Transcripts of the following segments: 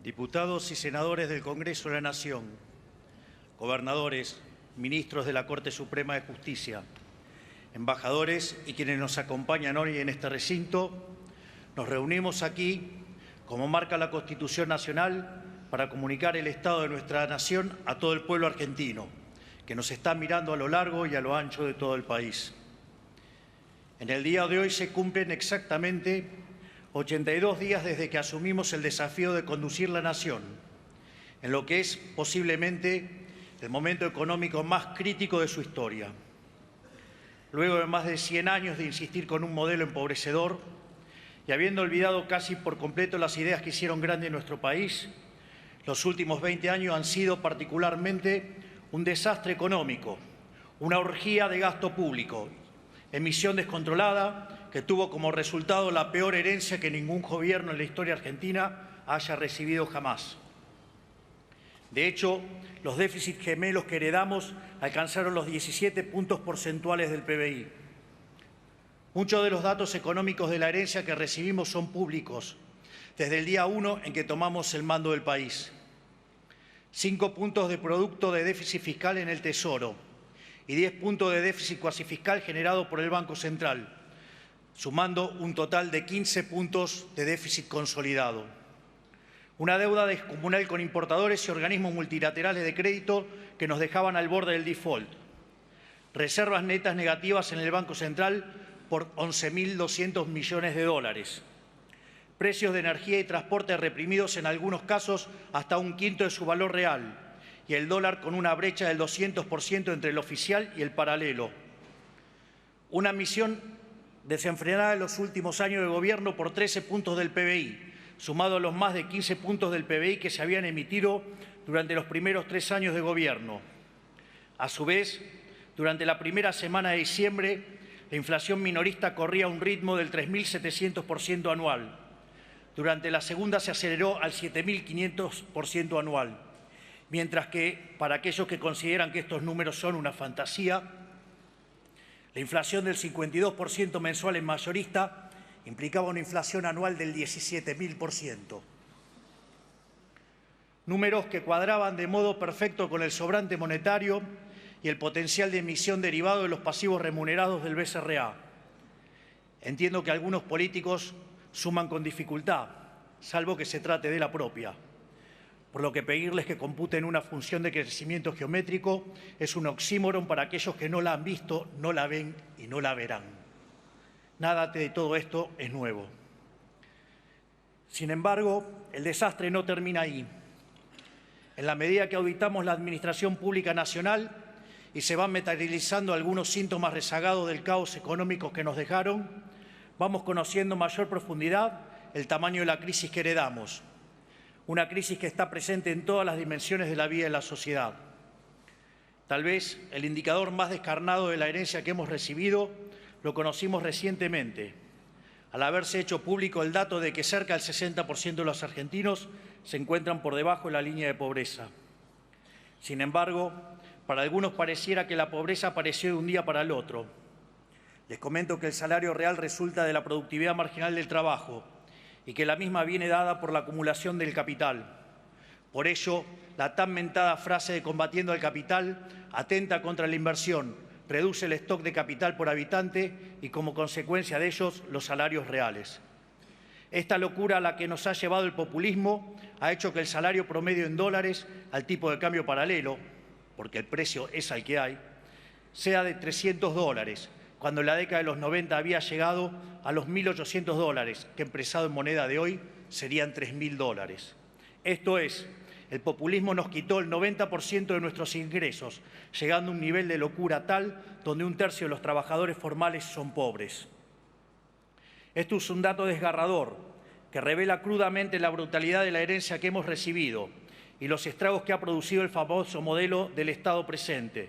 diputados y senadores del Congreso de la Nación, gobernadores, ministros de la Corte Suprema de Justicia, embajadores y quienes nos acompañan hoy en este recinto, nos reunimos aquí, como marca la Constitución Nacional, para comunicar el estado de nuestra nación a todo el pueblo argentino, que nos está mirando a lo largo y a lo ancho de todo el país. En el día de hoy se cumplen exactamente 82 días desde que asumimos el desafío de conducir la nación, en lo que es posiblemente el momento económico más crítico de su historia. Luego de más de 100 años de insistir con un modelo empobrecedor y habiendo olvidado casi por completo las ideas que hicieron grande nuestro país, los últimos 20 años han sido particularmente un desastre económico, una orgía de gasto público, emisión descontrolada que tuvo como resultado la peor herencia que ningún gobierno en la historia argentina haya recibido jamás. De hecho, los déficits gemelos que heredamos alcanzaron los 17 puntos porcentuales del PBI. Muchos de los datos económicos de la herencia que recibimos son públicos, desde el día 1 en que tomamos el mando del país. 5 puntos de producto de déficit fiscal en el Tesoro y 10 puntos de déficit cuasi fiscal generado por el Banco Central, sumando un total de 15 puntos de déficit consolidado. Una deuda descomunal con importadores y organismos multilaterales de crédito que nos dejaban al borde del default. Reservas netas negativas en el Banco Central por 11.200 millones de dólares. Precios de energía y transporte reprimidos en algunos casos hasta un quinto de su valor real y el dólar con una brecha del 200% entre el oficial y el paralelo. Una emisión desenfrenada en los últimos años de gobierno por 13 puntos del PBI, sumado a los más de 15 puntos del PBI que se habían emitido durante los primeros 3 años de gobierno. A su vez, durante la primera semana de diciembre, la inflación minorista corría a un ritmo del 3.700% anual. Durante la segunda se aceleró al 7.500% anual, mientras que, para aquellos que consideran que estos números son una fantasía, la inflación del 52% mensual en mayorista implicaba una inflación anual del 17.000%. Números que cuadraban de modo perfecto con el sobrante monetario y el potencial de emisión derivado de los pasivos remunerados del BCRA. Entiendo que algunos políticos suman con dificultad, salvo que se trate de la propia, por lo que pedirles que computen una función de crecimiento geométrico es un oxímoron para aquellos que no la han visto, no la ven y no la verán. Nada de todo esto es nuevo. Sin embargo, el desastre no termina ahí. En la medida que auditamos la Administración Pública Nacional y se van materializando algunos síntomas rezagados del caos económico que nos dejaron, vamos conociendo mayor profundidad el tamaño de la crisis que heredamos, una crisis que está presente en todas las dimensiones de la vida de la sociedad. Tal vez el indicador más descarnado de la herencia que hemos recibido lo conocimos recientemente, al haberse hecho público el dato de que cerca del 60% de los argentinos se encuentran por debajo de la línea de pobreza. Sin embargo, para algunos pareciera que la pobreza apareció de un día para el otro. Les comento que el salario real resulta de la productividad marginal del trabajo y que la misma viene dada por la acumulación del capital. Por ello, la tan mentada frase de combatiendo al capital atenta contra la inversión, reduce el stock de capital por habitante y, como consecuencia de ellos, los salarios reales. Esta locura a la que nos ha llevado el populismo ha hecho que el salario promedio en dólares al tipo de cambio paralelo, porque el precio es al que hay, sea de $300, cuando en la década de los 90 había llegado a los $1.800, que expresado en moneda de hoy serían $3.000. Esto es, el populismo nos quitó el 90% de nuestros ingresos, llegando a un nivel de locura tal donde un tercio de los trabajadores formales son pobres. Esto es un dato desgarrador que revela crudamente la brutalidad de la herencia que hemos recibido y los estragos que ha producido el famoso modelo del Estado presente,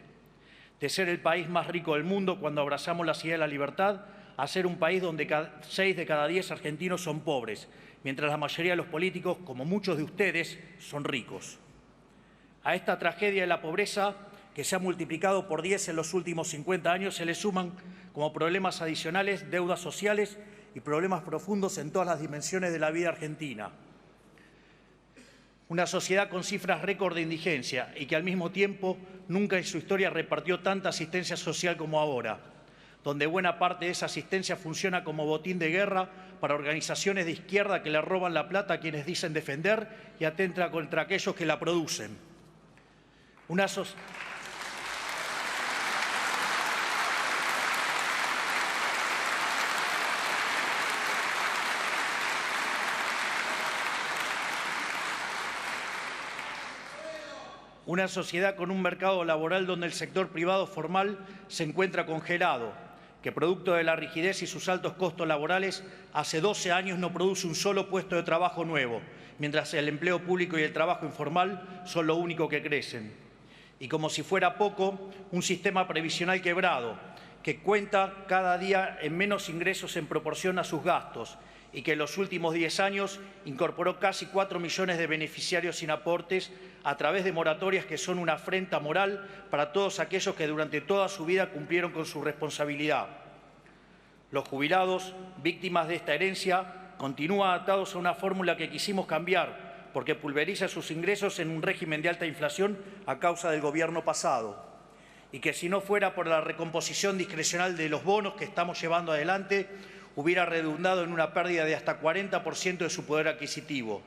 de ser el país más rico del mundo cuando abrazamos la idea de la libertad, a ser un país donde 6 de cada 10 argentinos son pobres, mientras la mayoría de los políticos, como muchos de ustedes, son ricos. A esta tragedia de la pobreza, que se ha multiplicado por 10 en los últimos 50 años, se le suman como problemas adicionales deudas sociales y problemas profundos en todas las dimensiones de la vida argentina. Una sociedad con cifras récord de indigencia y que al mismo tiempo nunca en su historia repartió tanta asistencia social como ahora, donde buena parte de esa asistencia funciona como botín de guerra para organizaciones de izquierda que le roban la plata a quienes dicen defender y atentan contra aquellos que la producen. Una sociedad con un mercado laboral donde el sector privado formal se encuentra congelado, que producto de la rigidez y sus altos costos laborales, hace 12 años no produce un solo puesto de trabajo nuevo, mientras el empleo público y el trabajo informal son lo único que crecen. Y como si fuera poco, un sistema previsional quebrado, que cuenta cada día en menos ingresos en proporción a sus gastos, y que en los últimos 10 años incorporó casi 4 millones de beneficiarios sin aportes a través de moratorias que son una afrenta moral para todos aquellos que durante toda su vida cumplieron con su responsabilidad. Los jubilados, víctimas de esta herencia, continúan atados a una fórmula que quisimos cambiar porque pulveriza sus ingresos en un régimen de alta inflación a causa del gobierno pasado. Y que si no fuera por la recomposición discrecional de los bonos que estamos llevando adelante, hubiera redundado en una pérdida de hasta 40% de su poder adquisitivo.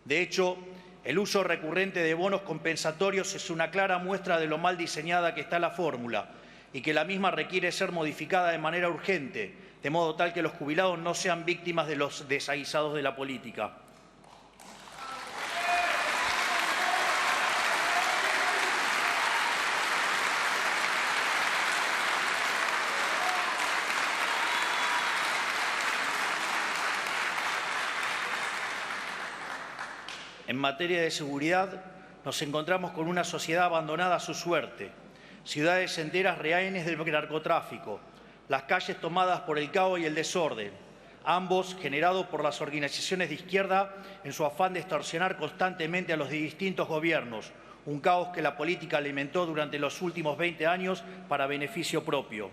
De hecho, el uso recurrente de bonos compensatorios es una clara muestra de lo mal diseñada que está la fórmula y que la misma requiere ser modificada de manera urgente, de modo tal que los jubilados no sean víctimas de los desaguisados de la política. En materia de seguridad, nos encontramos con una sociedad abandonada a su suerte, ciudades enteras rehenes del narcotráfico, las calles tomadas por el caos y el desorden, ambos generados por las organizaciones de izquierda en su afán de extorsionar constantemente a los distintos gobiernos, un caos que la política alimentó durante los últimos 20 años para beneficio propio.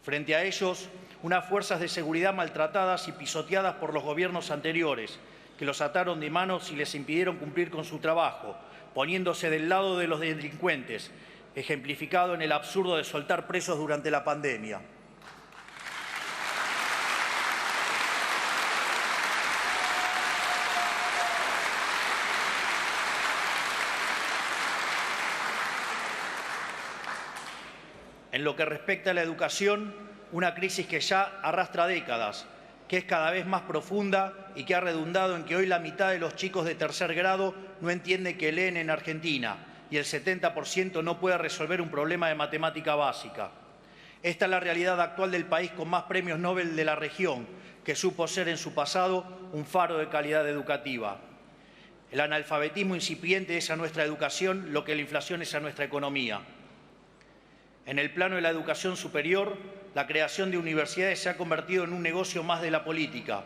Frente a ellos, unas fuerzas de seguridad maltratadas y pisoteadas por los gobiernos anteriores, que los ataron de manos y les impidieron cumplir con su trabajo, poniéndose del lado de los delincuentes, ejemplificado en el absurdo de soltar presos durante la pandemia. En lo que respecta a la educación, una crisis que ya arrastra décadas, que es cada vez más profunda y que ha redundado en que hoy la mitad de los chicos de tercer grado no entiende que leen en Argentina y el 70% no puede resolver un problema de matemática básica. Esta es la realidad actual del país con más premios Nobel de la región, que supo ser en su pasado un faro de calidad educativa. El analfabetismo incipiente es a nuestra educación lo que la inflación es a nuestra economía. En el plano de la educación superior, la creación de universidades se ha convertido en un negocio más de la política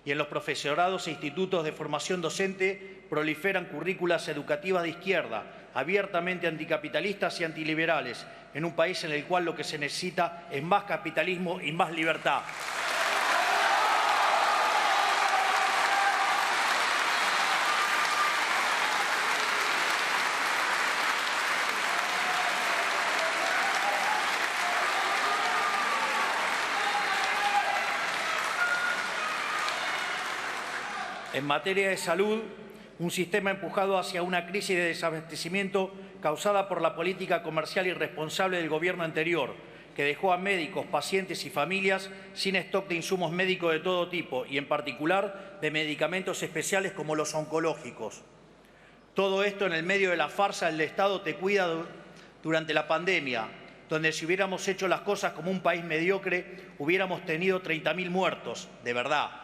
y en los profesorados e institutos de formación docente proliferan currículas educativas de izquierda, abiertamente anticapitalistas y antiliberales, en un país en el cual lo que se necesita es más capitalismo y más libertad. En materia de salud, un sistema empujado hacia una crisis de desabastecimiento causada por la política comercial irresponsable del gobierno anterior, que dejó a médicos, pacientes y familias sin stock de insumos médicos de todo tipo y, en particular, de medicamentos especiales como los oncológicos. Todo esto en el medio de la farsa del Estado te cuida durante la pandemia, donde si hubiéramos hecho las cosas como un país mediocre, hubiéramos tenido 30.000 muertos, de verdad,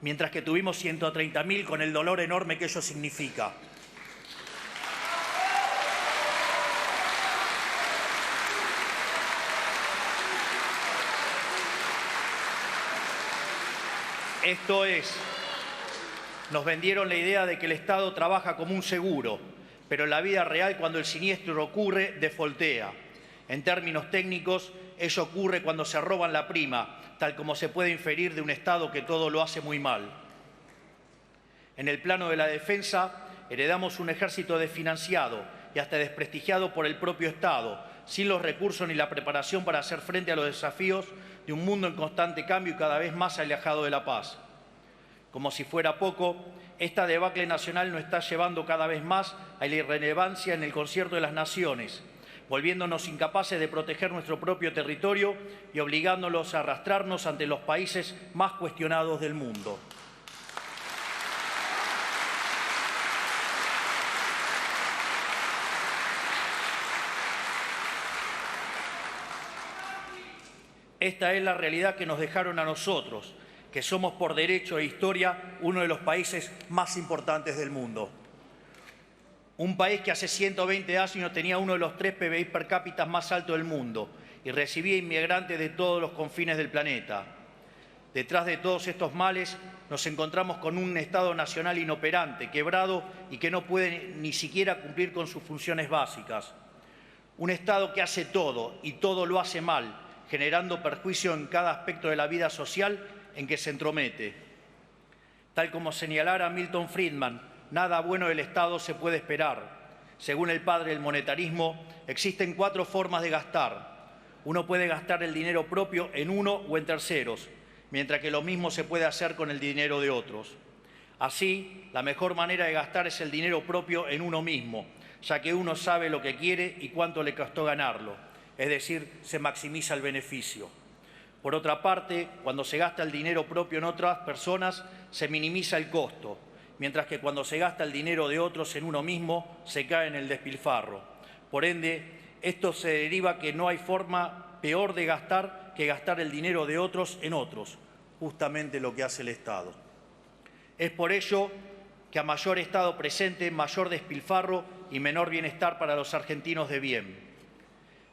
mientras que tuvimos 130.000 con el dolor enorme que ello significa. Esto es, nos vendieron la idea de que el Estado trabaja como un seguro, pero en la vida real, cuando el siniestro ocurre, defoltea. En términos técnicos, ello ocurre cuando se roban la prima, tal como se puede inferir de un Estado que todo lo hace muy mal. En el plano de la defensa, heredamos un ejército desfinanciado y hasta desprestigiado por el propio Estado, sin los recursos ni la preparación para hacer frente a los desafíos de un mundo en constante cambio y cada vez más alejado de la paz. Como si fuera poco, esta debacle nacional nos está llevando cada vez más a la irrelevancia en el concierto de las naciones, volviéndonos incapaces de proteger nuestro propio territorio y obligándolos a arrastrarnos ante los países más cuestionados del mundo. Esta es la realidad que nos dejaron a nosotros, que somos por derecho e historia uno de los países más importantes del mundo. Un país que hace 120 años tenía uno de los 3 PBI per cápita más altos del mundo y recibía inmigrantes de todos los confines del planeta. Detrás de todos estos males nos encontramos con un Estado nacional inoperante, quebrado y que no puede ni siquiera cumplir con sus funciones básicas. Un Estado que hace todo y todo lo hace mal, generando perjuicio en cada aspecto de la vida social en que se entromete. Tal como señalara Milton Friedman, nada bueno del Estado se puede esperar. Según el padre del monetarismo, existen 4 formas de gastar. Uno puede gastar el dinero propio en uno o en terceros, mientras que lo mismo se puede hacer con el dinero de otros. Así, la mejor manera de gastar es el dinero propio en uno mismo, ya que uno sabe lo que quiere y cuánto le costó ganarlo. Es decir, se maximiza el beneficio. Por otra parte, cuando se gasta el dinero propio en otras personas, se minimiza el costo, mientras que cuando se gasta el dinero de otros en uno mismo, se cae en el despilfarro. Por ende, esto se deriva que no hay forma peor de gastar que gastar el dinero de otros en otros, justamente lo que hace el Estado. Es por ello que a mayor Estado presente, mayor despilfarro y menor bienestar para los argentinos de bien.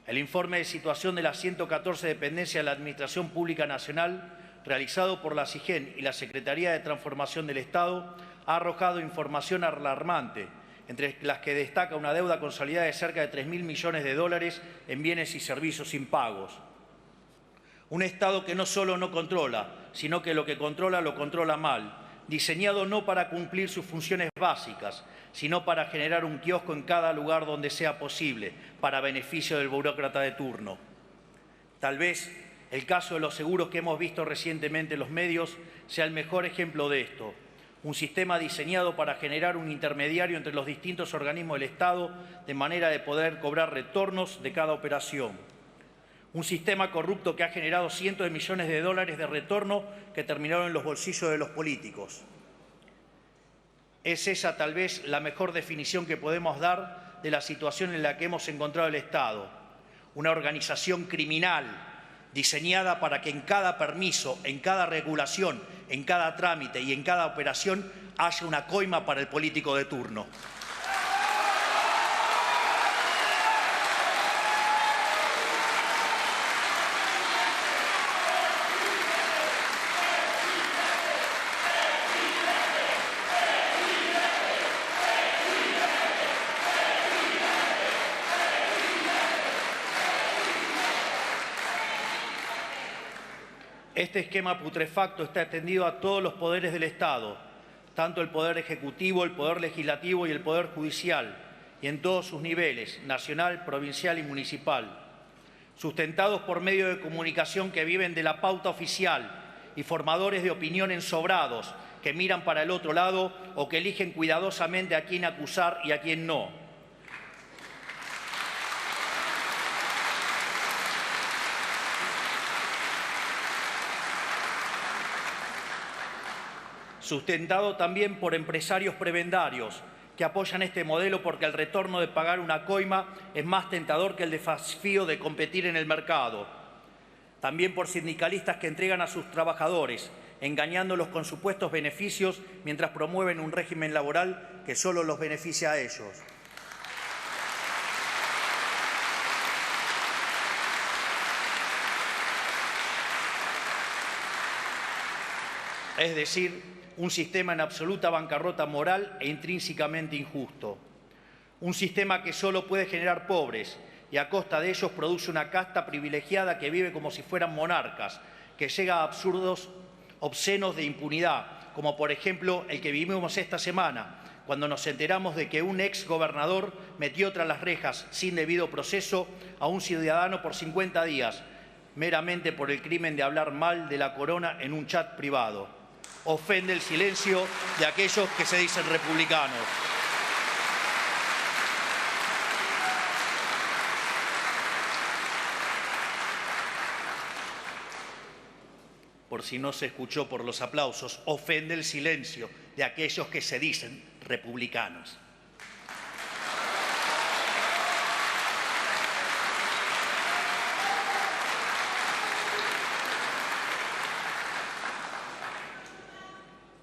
El informe de situación de las 114 dependencias de la Administración Pública Nacional, realizado por la SIGEN y la Secretaría de Transformación del Estado, ha arrojado información alarmante, entre las que destaca una deuda consolidada de cerca de 3.000 millones de dólares en bienes y servicios impagos. Un Estado que no solo no controla, sino que lo que controla lo controla mal, diseñado no para cumplir sus funciones básicas, sino para generar un kiosco en cada lugar donde sea posible, para beneficio del burócrata de turno. Tal vez el caso de los seguros que hemos visto recientemente en los medios sea el mejor ejemplo de esto. Un sistema diseñado para generar un intermediario entre los distintos organismos del Estado de manera de poder cobrar retornos de cada operación. Un sistema corrupto que ha generado cientos de millones de dólares de retorno que terminaron en los bolsillos de los políticos. Es esa tal vez la mejor definición que podemos dar de la situación en la que hemos encontrado el Estado. Una organización criminal diseñada para que en cada permiso, en cada regulación, en cada trámite y en cada operación haya una coima para el político de turno. Este esquema putrefacto está extendido a todos los poderes del Estado, tanto el Poder Ejecutivo, el Poder Legislativo y el Poder Judicial, y en todos sus niveles, nacional, provincial y municipal, sustentados por medios de comunicación que viven de la pauta oficial y formadores de opinión ensobrados que miran para el otro lado o que eligen cuidadosamente a quién acusar y a quién no. Sustentado también por empresarios prebendarios que apoyan este modelo porque el retorno de pagar una coima es más tentador que el desafío de competir en el mercado. También por sindicalistas que entregan a sus trabajadores, engañándolos con supuestos beneficios mientras promueven un régimen laboral que solo los beneficia a ellos. Es decir, un sistema en absoluta bancarrota moral e intrínsecamente injusto. Un sistema que solo puede generar pobres y a costa de ellos produce una casta privilegiada que vive como si fueran monarcas, que llega a absurdos obscenos de impunidad, como por ejemplo el que vivimos esta semana, cuando nos enteramos de que un ex gobernador metió tras las rejas sin debido proceso a un ciudadano por 50 días, meramente por el crimen de hablar mal de la corona en un chat privado. Ofende el silencio de aquellos que se dicen republicanos. Por si no se escuchó por los aplausos, ofende el silencio de aquellos que se dicen republicanos.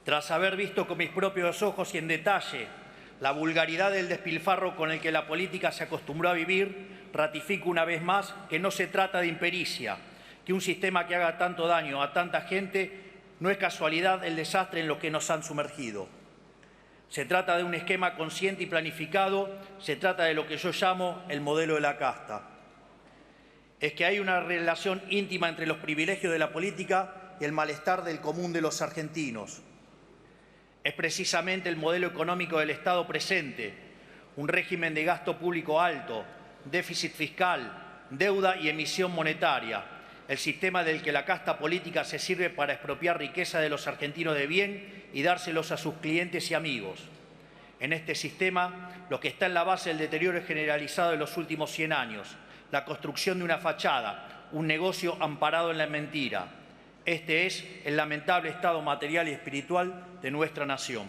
Tras haber visto con mis propios ojos y en detalle la vulgaridad del despilfarro con el que la política se acostumbró a vivir, ratifico una vez más que no se trata de impericia, que un sistema que haga tanto daño a tanta gente no es casualidad el desastre en lo que nos han sumergido. Se trata de un esquema consciente y planificado, se trata de lo que yo llamo el modelo de la casta. Es que hay una relación íntima entre los privilegios de la política y el malestar del común de los argentinos. Es precisamente el modelo económico del Estado presente, un régimen de gasto público alto, déficit fiscal, deuda y emisión monetaria, el sistema del que la casta política se sirve para expropiar riqueza de los argentinos de bien y dárselos a sus clientes y amigos. En este sistema, lo que está en la base del deterioro generalizado de los últimos 100 años, la construcción de una fachada, un negocio amparado en la mentira. Este es el lamentable estado material y espiritual de nuestra nación.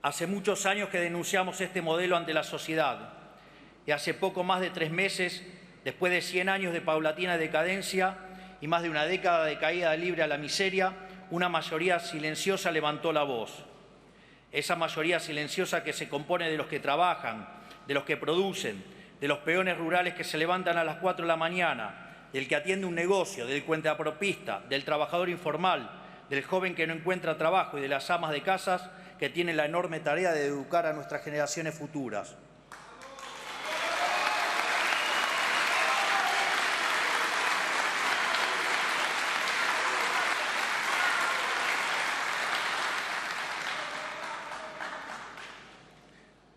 Hace muchos años que denunciamos este modelo ante la sociedad y hace poco más de 3 meses, después de 100 años de paulatina decadencia y más de una década de caída libre a la miseria, una mayoría silenciosa levantó la voz. Esa mayoría silenciosa que se compone de los que trabajan, de los que producen, de los peones rurales que se levantan a las 4 de la mañana, del que atiende un negocio, del cuentapropista, del trabajador informal, del joven que no encuentra trabajo y de las amas de casas que tienen la enorme tarea de educar a nuestras generaciones futuras.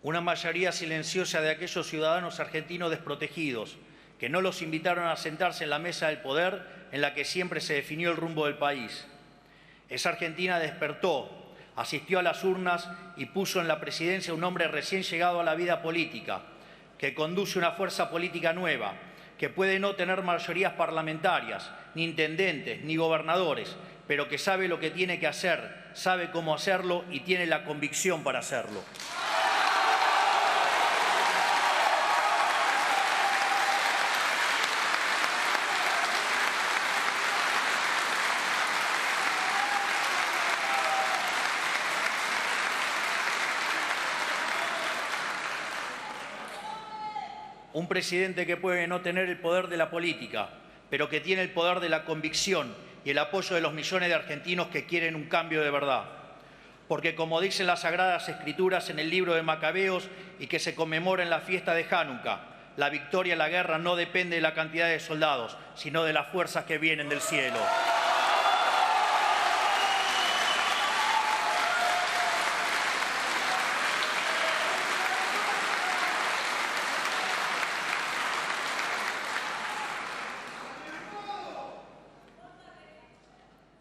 Una mayoría silenciosa de aquellos ciudadanos argentinos desprotegidos, que no los invitaron a sentarse en la mesa del poder en la que siempre se definió el rumbo del país. Esa Argentina despertó, asistió a las urnas y puso en la presidencia un hombre recién llegado a la vida política, que conduce una fuerza política nueva, que puede no tener mayorías parlamentarias, ni intendentes, ni gobernadores, pero que sabe lo que tiene que hacer, sabe cómo hacerlo y tiene la convicción para hacerlo. Un presidente que puede no tener el poder de la política, pero que tiene el poder de la convicción y el apoyo de los millones de argentinos que quieren un cambio de verdad. Porque como dicen las Sagradas Escrituras en el libro de Macabeos y que se conmemora en la fiesta de Hanukkah, la victoria en la guerra no depende de la cantidad de soldados, sino de las fuerzas que vienen del cielo.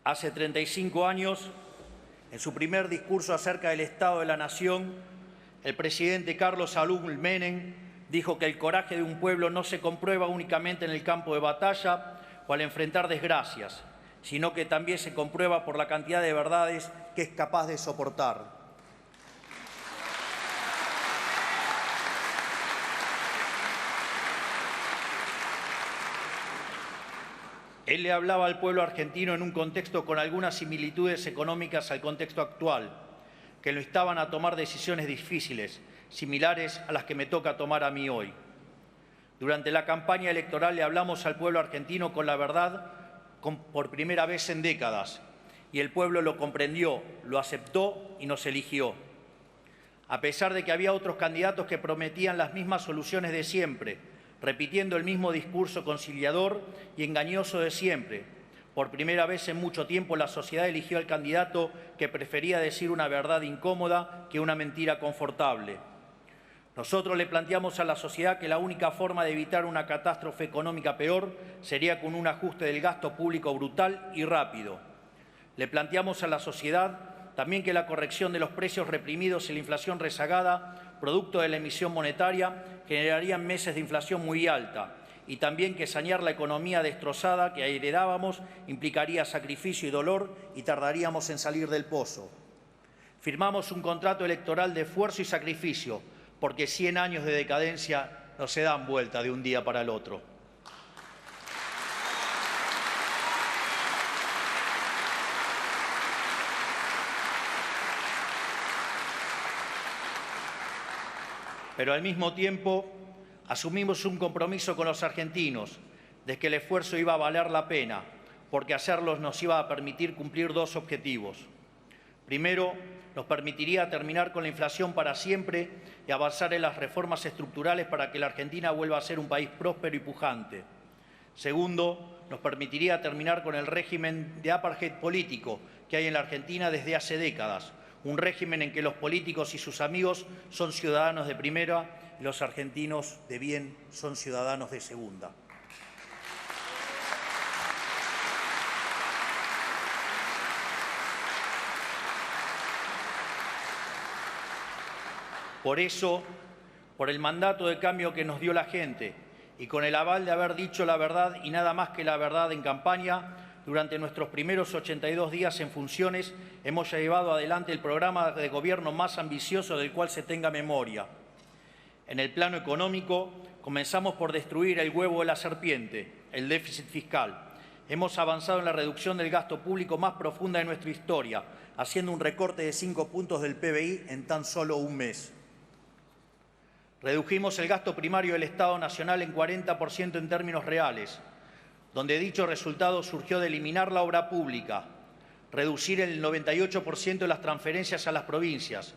Hace 35 años, en su primer discurso acerca del Estado de la Nación, el presidente Carlos Saúl Menem dijo que el coraje de un pueblo no se comprueba únicamente en el campo de batalla o al enfrentar desgracias, sino que también se comprueba por la cantidad de verdades que es capaz de soportar. Él le hablaba al pueblo argentino en un contexto con algunas similitudes económicas al contexto actual, que lo instaban a tomar decisiones difíciles, similares a las que me toca tomar a mí hoy. Durante la campaña electoral le hablamos al pueblo argentino con la verdad por primera vez en décadas, y el pueblo lo comprendió, lo aceptó y nos eligió. A pesar de que había otros candidatos que prometían las mismas soluciones de siempre, repitiendo el mismo discurso conciliador y engañoso de siempre, Por primera vez en mucho tiempo la sociedad eligió al candidato que prefería decir una verdad incómoda que una mentira confortable. Nosotros le planteamos a la sociedad que la única forma de evitar una catástrofe económica peor sería con un ajuste del gasto público brutal y rápido. Le planteamos a la sociedad también que la corrección de los precios reprimidos y la inflación rezagada, producto de la emisión monetaria, generarían meses de inflación muy alta, y también que sanear la economía destrozada que heredábamos implicaría sacrificio y dolor y tardaríamos en salir del pozo. Firmamos un contrato electoral de esfuerzo y sacrificio, porque 100 años de decadencia no se dan vuelta de un día para el otro. Pero al mismo tiempo asumimos un compromiso con los argentinos de que el esfuerzo iba a valer la pena, porque hacerlo nos iba a permitir cumplir dos objetivos. Primero, nos permitiría terminar con la inflación para siempre y avanzar en las reformas estructurales para que la Argentina vuelva a ser un país próspero y pujante. Segundo, nos permitiría terminar con el régimen de apartheid político que hay en la Argentina desde hace décadas, un régimen en que los políticos y sus amigos son ciudadanos de primera y los argentinos de bien son ciudadanos de segunda. Por eso, por el mandato de cambio que nos dio la gente y con el aval de haber dicho la verdad y nada más que la verdad en campaña, durante nuestros primeros 82 días en funciones hemos llevado adelante el programa de gobierno más ambicioso del cual se tenga memoria. En el plano económico, comenzamos por destruir el huevo de la serpiente, el déficit fiscal. Hemos avanzado en la reducción del gasto público más profunda de nuestra historia, haciendo un recorte de 5 puntos del PBI en tan solo un mes. Redujimos el gasto primario del Estado Nacional en 40% en términos reales, donde dicho resultado surgió de eliminar la obra pública, reducir el 98% de las transferencias a las provincias,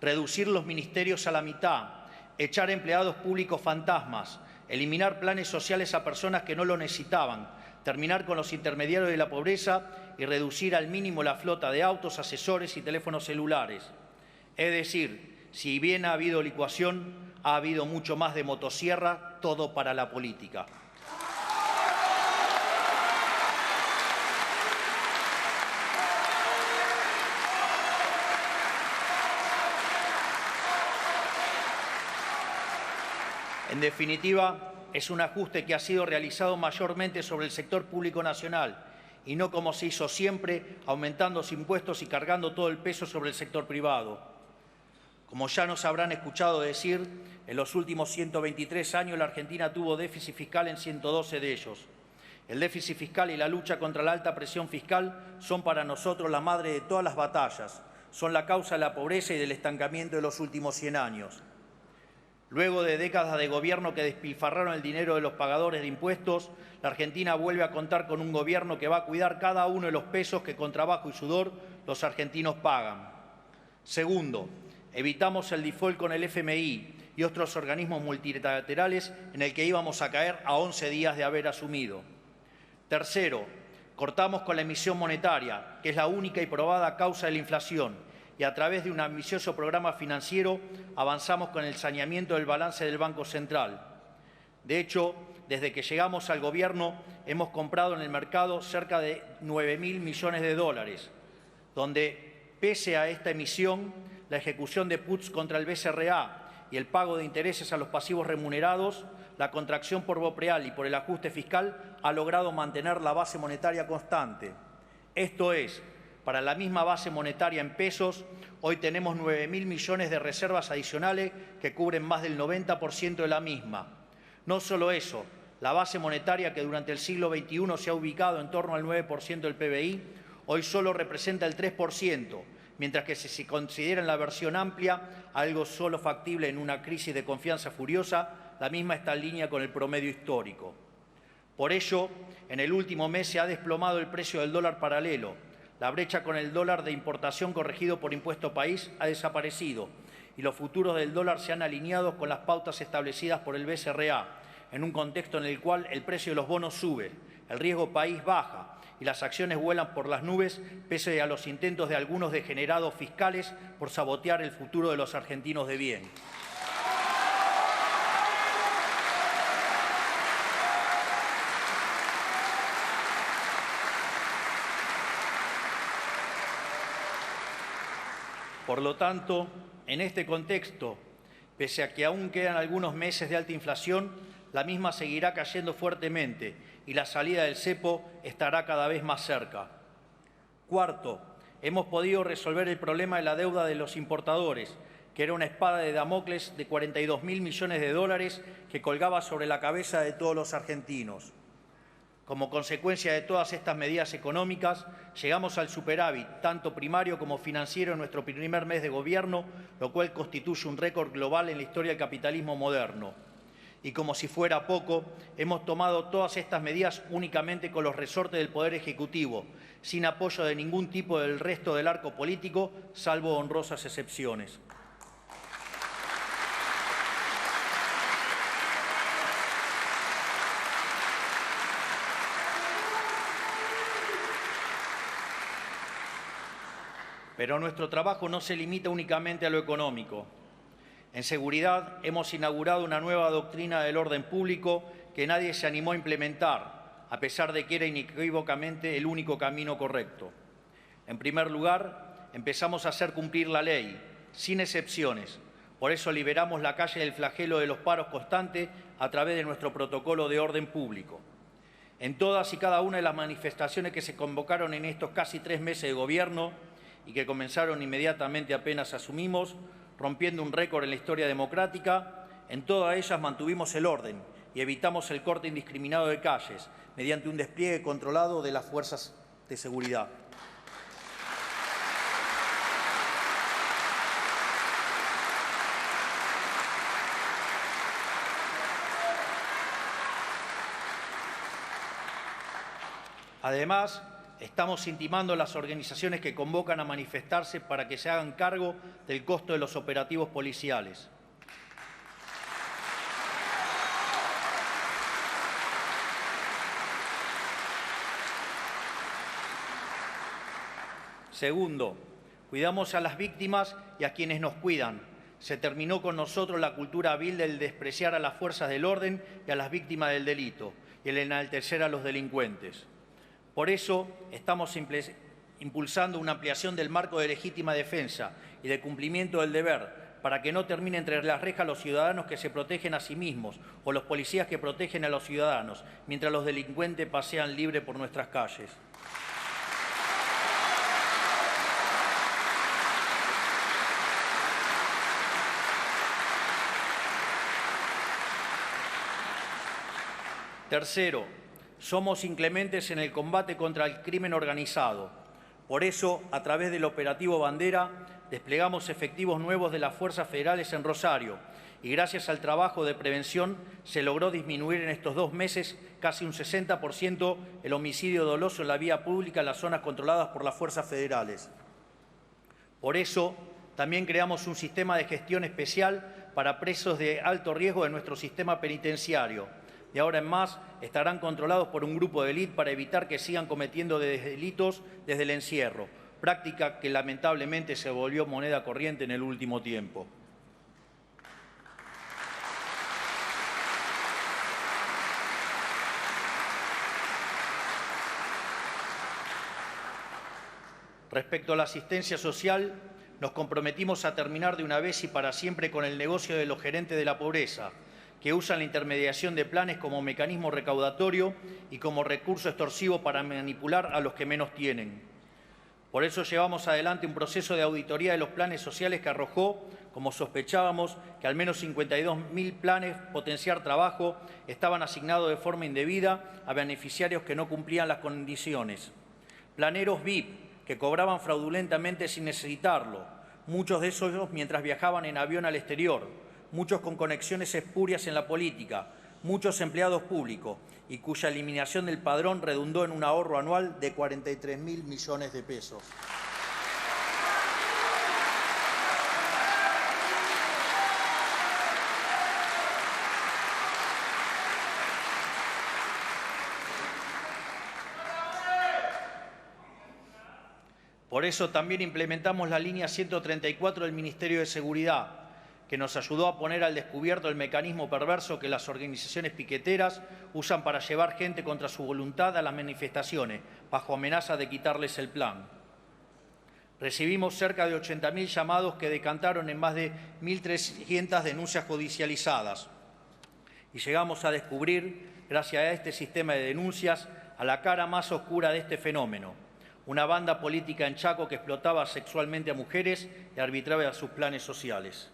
reducir los ministerios a la mitad, echar empleados públicos fantasmas, eliminar planes sociales a personas que no lo necesitaban, terminar con los intermediarios de la pobreza y reducir al mínimo la flota de autos, asesores y teléfonos celulares. Es decir, si bien ha habido licuación, ha habido mucho más de motosierra, todo para la política. En definitiva, es un ajuste que ha sido realizado mayormente sobre el sector público nacional y no como se hizo siempre, aumentando los impuestos y cargando todo el peso sobre el sector privado. Como ya nos habrán escuchado decir, en los últimos 123 años la Argentina tuvo déficit fiscal en 112 de ellos. El déficit fiscal y la lucha contra la alta presión fiscal son para nosotros la madre de todas las batallas, son la causa de la pobreza y del estancamiento de los últimos 100 años. Luego de décadas de gobierno que despilfarraron el dinero de los pagadores de impuestos, la Argentina vuelve a contar con un gobierno que va a cuidar cada uno de los pesos que con trabajo y sudor los argentinos pagan. Segundo, evitamos el default con el FMI y otros organismos multilaterales en el que íbamos a caer a 11 días de haber asumido. Tercero, cortamos con la emisión monetaria, que es la única y probada causa de la inflación, y a través de un ambicioso programa financiero avanzamos con el saneamiento del balance del Banco Central. De hecho, desde que llegamos al gobierno hemos comprado en el mercado cerca de 9.000 millones de dólares, donde, pese a esta emisión, la ejecución de puts contra el BCRA y el pago de intereses a los pasivos remunerados, la contracción por BOPREAL y por el ajuste fiscal ha logrado mantener la base monetaria constante. Esto es, para la misma base monetaria en pesos, hoy tenemos 9.000 millones de reservas adicionales que cubren más del 90% de la misma. No solo eso, la base monetaria que durante el siglo XXI se ha ubicado en torno al 9% del PBI, hoy solo representa el 3%, mientras que si se considera en la versión amplia, algo solo factible en una crisis de confianza furiosa, la misma está en línea con el promedio histórico. Por ello, en el último mes se ha desplomado el precio del dólar paralelo. La brecha con el dólar de importación corregido por impuesto país ha desaparecido y los futuros del dólar se han alineado con las pautas establecidas por el BCRA, en un contexto en el cual el precio de los bonos sube, el riesgo país baja y las acciones vuelan por las nubes pese a los intentos de algunos degenerados fiscales por sabotear el futuro de los argentinos de bien. Por lo tanto, en este contexto, pese a que aún quedan algunos meses de alta inflación, la misma seguirá cayendo fuertemente y la salida del cepo estará cada vez más cerca. Cuarto, hemos podido resolver el problema de la deuda de los importadores, que era una espada de Damocles de 42.000 millones de dólares que colgaba sobre la cabeza de todos los argentinos. Como consecuencia de todas estas medidas económicas, llegamos al superávit, tanto primario como financiero, en nuestro primer mes de gobierno, lo cual constituye un récord global en la historia del capitalismo moderno. Y como si fuera poco, hemos tomado todas estas medidas únicamente con los resortes del Poder Ejecutivo, sin apoyo de ningún tipo del resto del arco político, salvo honrosas excepciones. Pero nuestro trabajo no se limita únicamente a lo económico. En seguridad hemos inaugurado una nueva doctrina del orden público que nadie se animó a implementar, a pesar de que era inequívocamente el único camino correcto. En primer lugar, empezamos a hacer cumplir la ley, sin excepciones. Por eso liberamos la calle del flagelo de los paros constantes a través de nuestro protocolo de orden público. En todas y cada una de las manifestaciones que se convocaron en estos casi 3 meses de gobierno, y que comenzaron inmediatamente apenas asumimos, rompiendo un récord en la historia democrática, en todas ellas mantuvimos el orden y evitamos el corte indiscriminado de calles mediante un despliegue controlado de las fuerzas de seguridad. Además, estamos intimando a las organizaciones que convocan a manifestarse para que se hagan cargo del costo de los operativos policiales. Segundo, cuidamos a las víctimas y a quienes nos cuidan. Se terminó con nosotros la cultura vil del despreciar a las fuerzas del orden y a las víctimas del delito y el enaltecer a los delincuentes. Por eso estamos impulsando una ampliación del marco de legítima defensa y de cumplimiento del deber para que no termine entre las rejas los ciudadanos que se protegen a sí mismos o los policías que protegen a los ciudadanos, mientras los delincuentes pasean libres por nuestras calles. Tercero, somos inclementes en el combate contra el crimen organizado. Por eso, a través del operativo Bandera, desplegamos efectivos nuevos de las fuerzas federales en Rosario y gracias al trabajo de prevención se logró disminuir en estos 2 meses casi un 60% el homicidio doloso en la vía pública en las zonas controladas por las fuerzas federales. Por eso, también creamos un sistema de gestión especial para presos de alto riesgo de nuestro sistema penitenciario. De ahora en más estarán controlados por un grupo de élite para evitar que sigan cometiendo delitos desde el encierro, práctica que lamentablemente se volvió moneda corriente en el último tiempo. Respecto a la asistencia social, nos comprometimos a terminar de una vez y para siempre con el negocio de los gerentes de la pobreza, que usan la intermediación de planes como mecanismo recaudatorio y como recurso extorsivo para manipular a los que menos tienen. Por eso llevamos adelante un proceso de auditoría de los planes sociales que arrojó, como sospechábamos, que al menos 52.000 planes Potenciar Trabajo estaban asignados de forma indebida a beneficiarios que no cumplían las condiciones. Planeros VIP, que cobraban fraudulentamente sin necesitarlo, muchos de esos mientras viajaban en avión al exterior, muchos con conexiones espurias en la política, muchos empleados públicos y cuya eliminación del padrón redundó en un ahorro anual de 43.000 millones de pesos. Por eso también implementamos la línea 134 del Ministerio de Seguridad, que nos ayudó a poner al descubierto el mecanismo perverso que las organizaciones piqueteras usan para llevar gente contra su voluntad a las manifestaciones, bajo amenaza de quitarles el plan. Recibimos cerca de 80.000 llamados que decantaron en más de 1.300 denuncias judicializadas. Y llegamos a descubrir, gracias a este sistema de denuncias, a la cara más oscura de este fenómeno: una banda política en Chaco que explotaba sexualmente a mujeres y arbitraba sus planes sociales.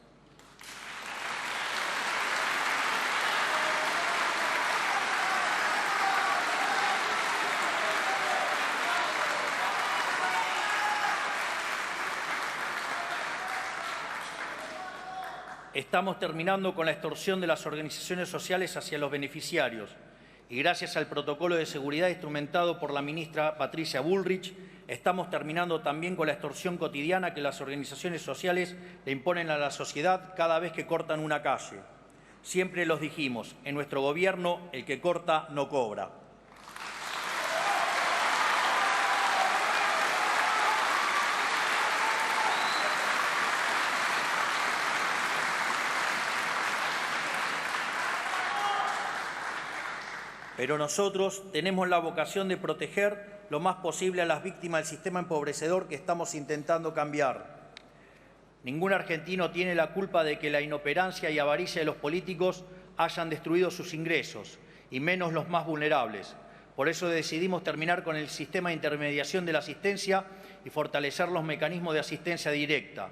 Estamos terminando con la extorsión de las organizaciones sociales hacia los beneficiarios y gracias al protocolo de seguridad instrumentado por la ministra Patricia Bullrich, estamos terminando también con la extorsión cotidiana que las organizaciones sociales le imponen a la sociedad cada vez que cortan una calle. Siempre los dijimos, en nuestro gobierno el que corta no cobra. Pero nosotros tenemos la vocación de proteger lo más posible a las víctimas del sistema empobrecedor que estamos intentando cambiar. Ningún argentino tiene la culpa de que la inoperancia y avaricia de los políticos hayan destruido sus ingresos, y menos los más vulnerables. Por eso decidimos terminar con el sistema de intermediación de la asistencia y fortalecer los mecanismos de asistencia directa.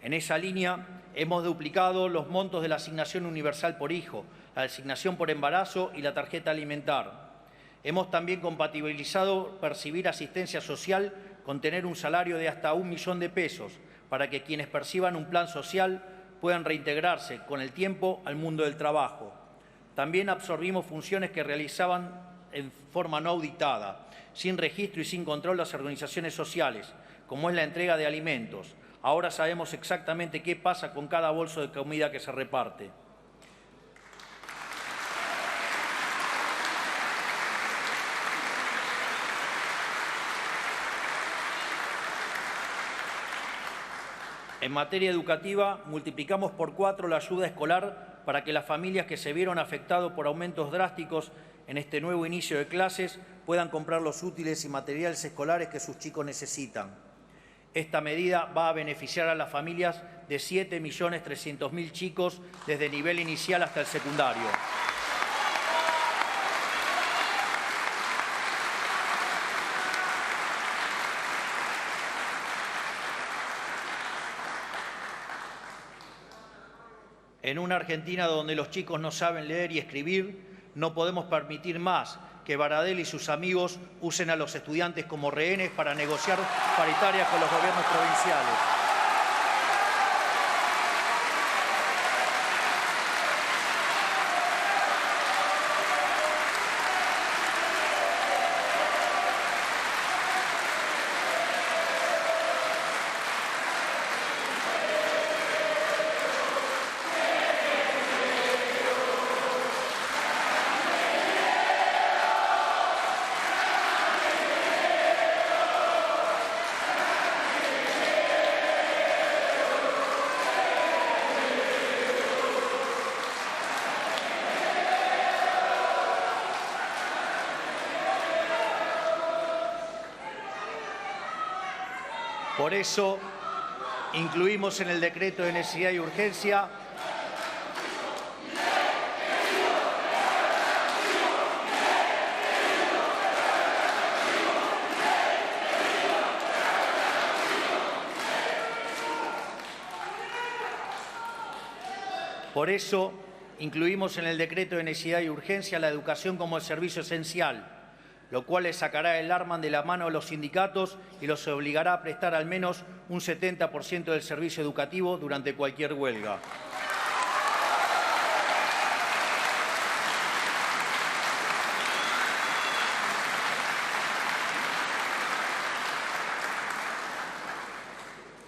En esa línea hemos duplicado los montos de la asignación universal por hijo, la asignación por embarazo y la tarjeta alimentar. Hemos también compatibilizado percibir asistencia social con tener un salario de hasta 1 millón de pesos para que quienes perciban un plan social puedan reintegrarse con el tiempo al mundo del trabajo. También absorbimos funciones que realizaban en forma no auditada, sin registro y sin control las organizaciones sociales, como es la entrega de alimentos. Ahora sabemos exactamente qué pasa con cada bolso de comida que se reparte. En materia educativa, multiplicamos por 4 la ayuda escolar para que las familias que se vieron afectadas por aumentos drásticos en este nuevo inicio de clases puedan comprar los útiles y materiales escolares que sus chicos necesitan. Esta medida va a beneficiar a las familias de 7.300.000 chicos desde el nivel inicial hasta el secundario. En una Argentina donde los chicos no saben leer y escribir, no podemos permitir más que Baradel y sus amigos usen a los estudiantes como rehenes para negociar paritarias con los gobiernos provinciales. Por eso, incluimos en el decreto de necesidad y urgencia la educación como servicio esencial, lo cual les sacará el arma de la mano a los sindicatos y los obligará a prestar al menos un 70% del servicio educativo durante cualquier huelga.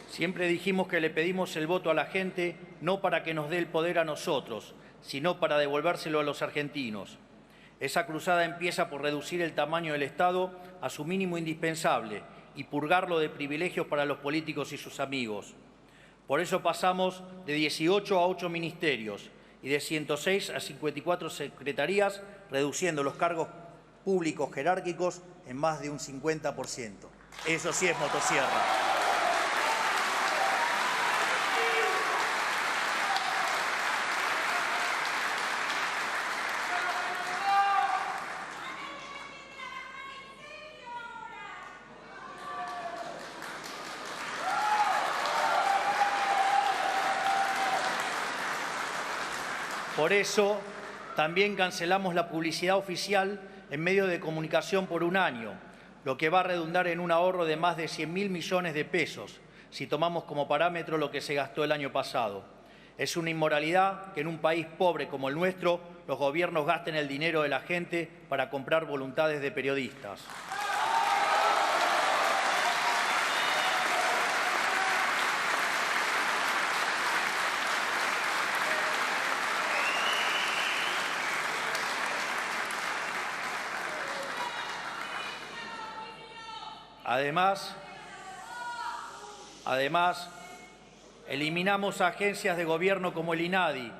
Siempre dijimos que le pedimos el voto a la gente no para que nos dé el poder a nosotros, sino para devolvérselo a los argentinos. Esa cruzada empieza por reducir el tamaño del Estado a su mínimo indispensable y purgarlo de privilegios para los políticos y sus amigos. Por eso pasamos de 18 a 8 ministerios y de 106 a 54 secretarías, reduciendo los cargos públicos jerárquicos en más de un 50%. Eso sí es motosierra. Por eso, también cancelamos la publicidad oficial en medios de comunicación por un año, lo que va a redundar en un ahorro de más de 100.000 millones de pesos, si tomamos como parámetro lo que se gastó el año pasado. Es una inmoralidad que en un país pobre como el nuestro, los gobiernos gasten el dinero de la gente para comprar voluntades de periodistas. Además, eliminamos agencias de gobierno como el INADI,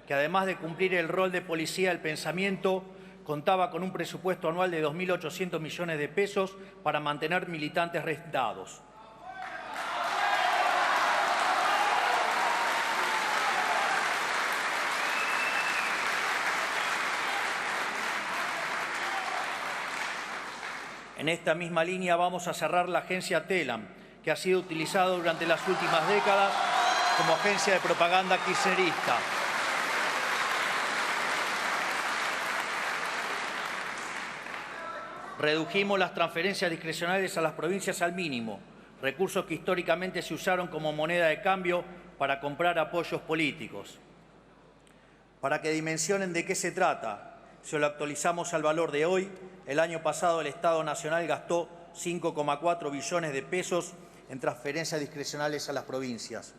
que además de cumplir el rol de policía del pensamiento, contaba con un presupuesto anual de 2.800 millones de pesos para mantener militantes rentados. En esta misma línea vamos a cerrar la agencia TELAM, que ha sido utilizada durante las últimas décadas como agencia de propaganda kirchnerista. Redujimos las transferencias discrecionales a las provincias al mínimo, recursos que históricamente se usaron como moneda de cambio para comprar apoyos políticos. Para que dimensionen de qué se trata, si lo actualizamos al valor de hoy, el año pasado el Estado Nacional gastó 5,4 billones de pesos en transferencias discrecionales a las provincias.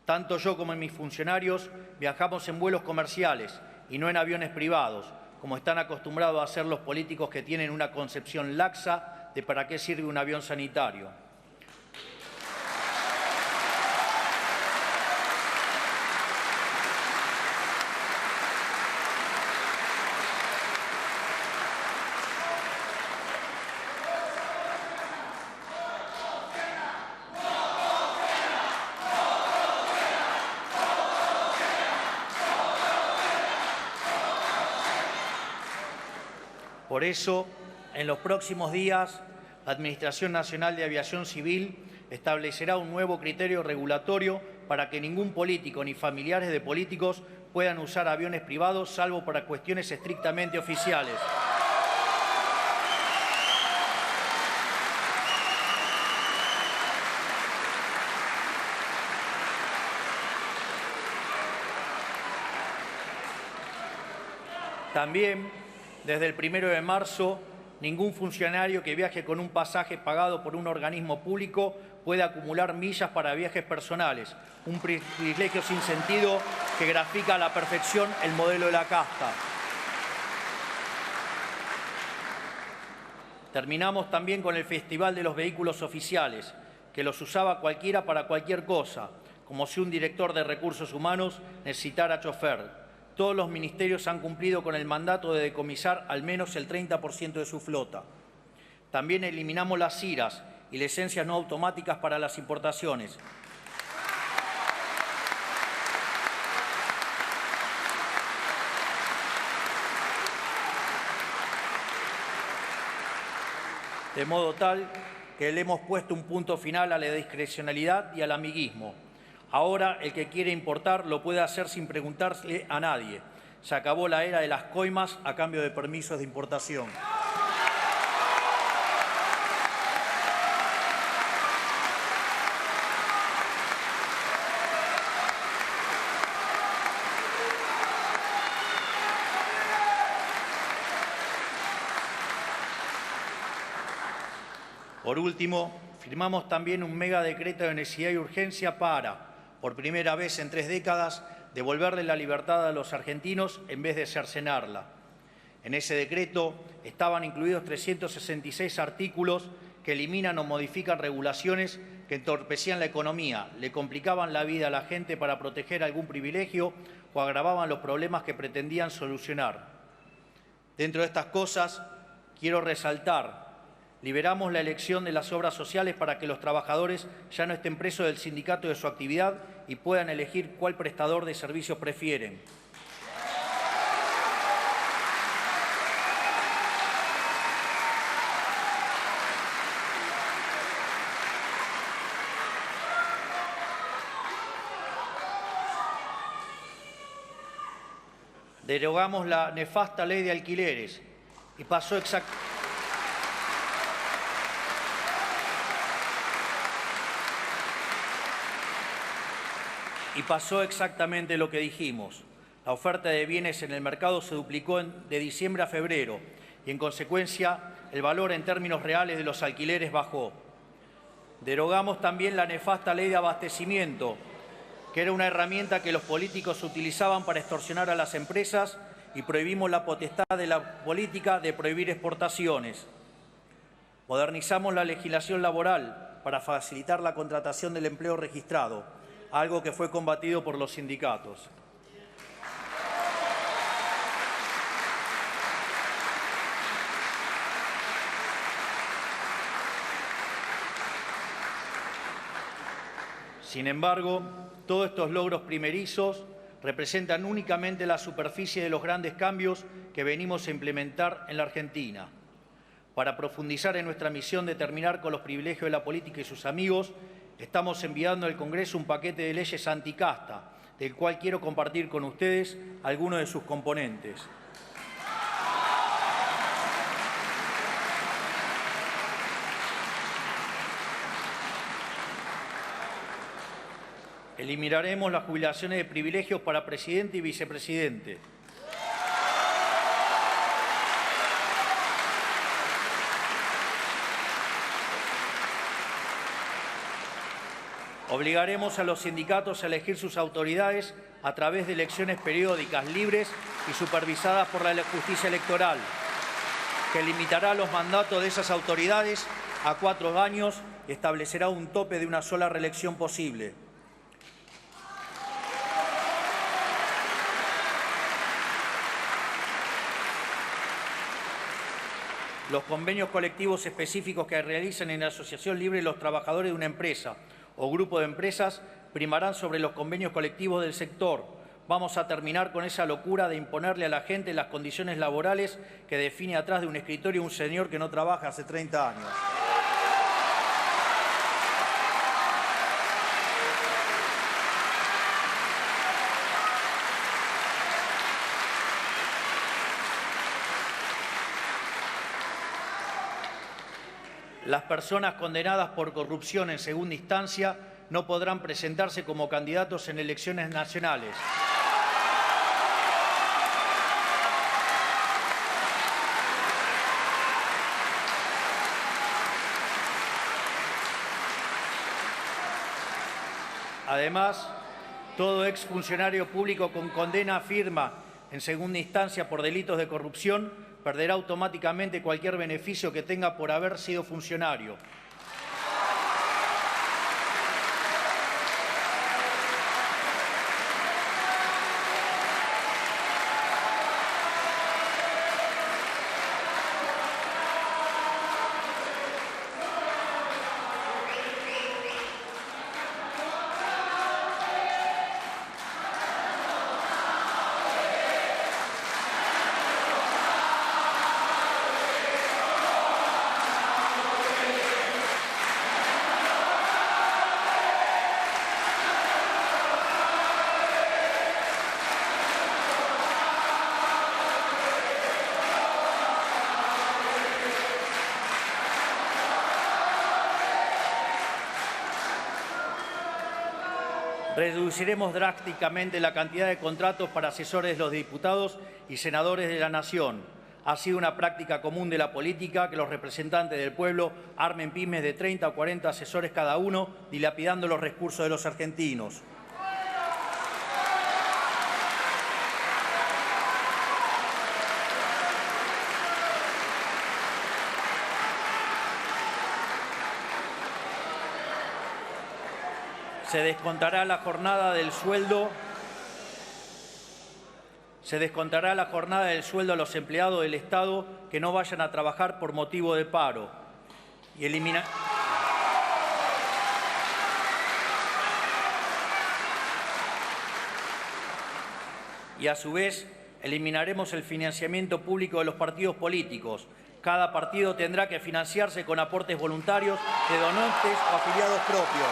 Tanto yo como mis funcionarios viajamos en vuelos comerciales y no en aviones privados, como están acostumbrados a hacer los políticos que tienen una concepción laxa de para qué sirve un avión sanitario. Por eso, en los próximos días, la Administración Nacional de Aviación Civil establecerá un nuevo criterio regulatorio para que ningún político ni familiares de políticos puedan usar aviones privados, salvo para cuestiones estrictamente oficiales. También, desde el 1 de marzo, ningún funcionario que viaje con un pasaje pagado por un organismo público puede acumular millas para viajes personales, un privilegio sin sentido que grafica a la perfección el modelo de la casta. Terminamos también con el Festival de los Vehículos Oficiales, que los usaba cualquiera para cualquier cosa, como si un director de recursos humanos necesitara chofer. Todos los ministerios han cumplido con el mandato de decomisar al menos el 30% de su flota. También eliminamos las CIRAs y licencias no automáticas para las importaciones. De modo tal que le hemos puesto un punto final a la discrecionalidad y al amiguismo. Ahora, el que quiere importar lo puede hacer sin preguntarle a nadie. Se acabó la era de las coimas a cambio de permisos de importación. Por último, firmamos también un mega decreto de necesidad y urgencia para, por primera vez en 3 décadas, devolverle la libertad a los argentinos en vez de cercenarla. En ese decreto estaban incluidos 366 artículos que eliminan o modifican regulaciones que entorpecían la economía, le complicaban la vida a la gente para proteger algún privilegio o agravaban los problemas que pretendían solucionar. Dentro de estas cosas, quiero resaltar: liberamos la elección de las obras sociales para que los trabajadores ya no estén presos del sindicato de su actividad y puedan elegir cuál prestador de servicios prefieren. Derogamos la nefasta ley de alquileres y pasó exactamente lo que dijimos. La oferta de bienes en el mercado se duplicó de diciembre a febrero y, en consecuencia, el valor en términos reales de los alquileres bajó. Derogamos también la nefasta ley de abastecimiento, que era una herramienta que los políticos utilizaban para extorsionar a las empresas, y prohibimos la potestad de la política de prohibir exportaciones. Modernizamos la legislación laboral para facilitar la contratación del empleo registrado, algo que fue combatido por los sindicatos. Sin embargo, todos estos logros primerizos representan únicamente la superficie de los grandes cambios que venimos a implementar en la Argentina. Para profundizar en nuestra misión de terminar con los privilegios de la política y sus amigos, estamos enviando al Congreso un paquete de leyes anticasta, del cual quiero compartir con ustedes algunos de sus componentes. Eliminaremos las jubilaciones de privilegios para presidente y vicepresidente. Obligaremos a los sindicatos a elegir sus autoridades a través de elecciones periódicas, libres y supervisadas por la justicia electoral, que limitará los mandatos de esas autoridades a 4 años y establecerá un tope de una sola reelección posible. Los convenios colectivos específicos que realizan en la asociación libre los trabajadores de una empresa o grupo de empresas primarán sobre los convenios colectivos del sector. Vamos a terminar con esa locura de imponerle a la gente las condiciones laborales que define atrás de un escritorio un señor que no trabaja hace 30 años. Las personas condenadas por corrupción en segunda instancia no podrán presentarse como candidatos en elecciones nacionales. Además, todo exfuncionario público con condena firme en segunda instancia por delitos de corrupción perderá automáticamente cualquier beneficio que tenga por haber sido funcionario. Reduciremos drásticamente la cantidad de contratos para asesores de los diputados y senadores de la Nación. Ha sido una práctica común de la política que los representantes del pueblo armen pymes de 30 o 40 asesores cada uno, dilapidando los recursos de los argentinos. Se descontará la jornada del sueldo a los empleados del Estado que no vayan a trabajar por motivo de paro y a su vez eliminaremos el financiamiento público de los partidos políticos. Cada partido tendrá que financiarse con aportes voluntarios de donantes o afiliados propios.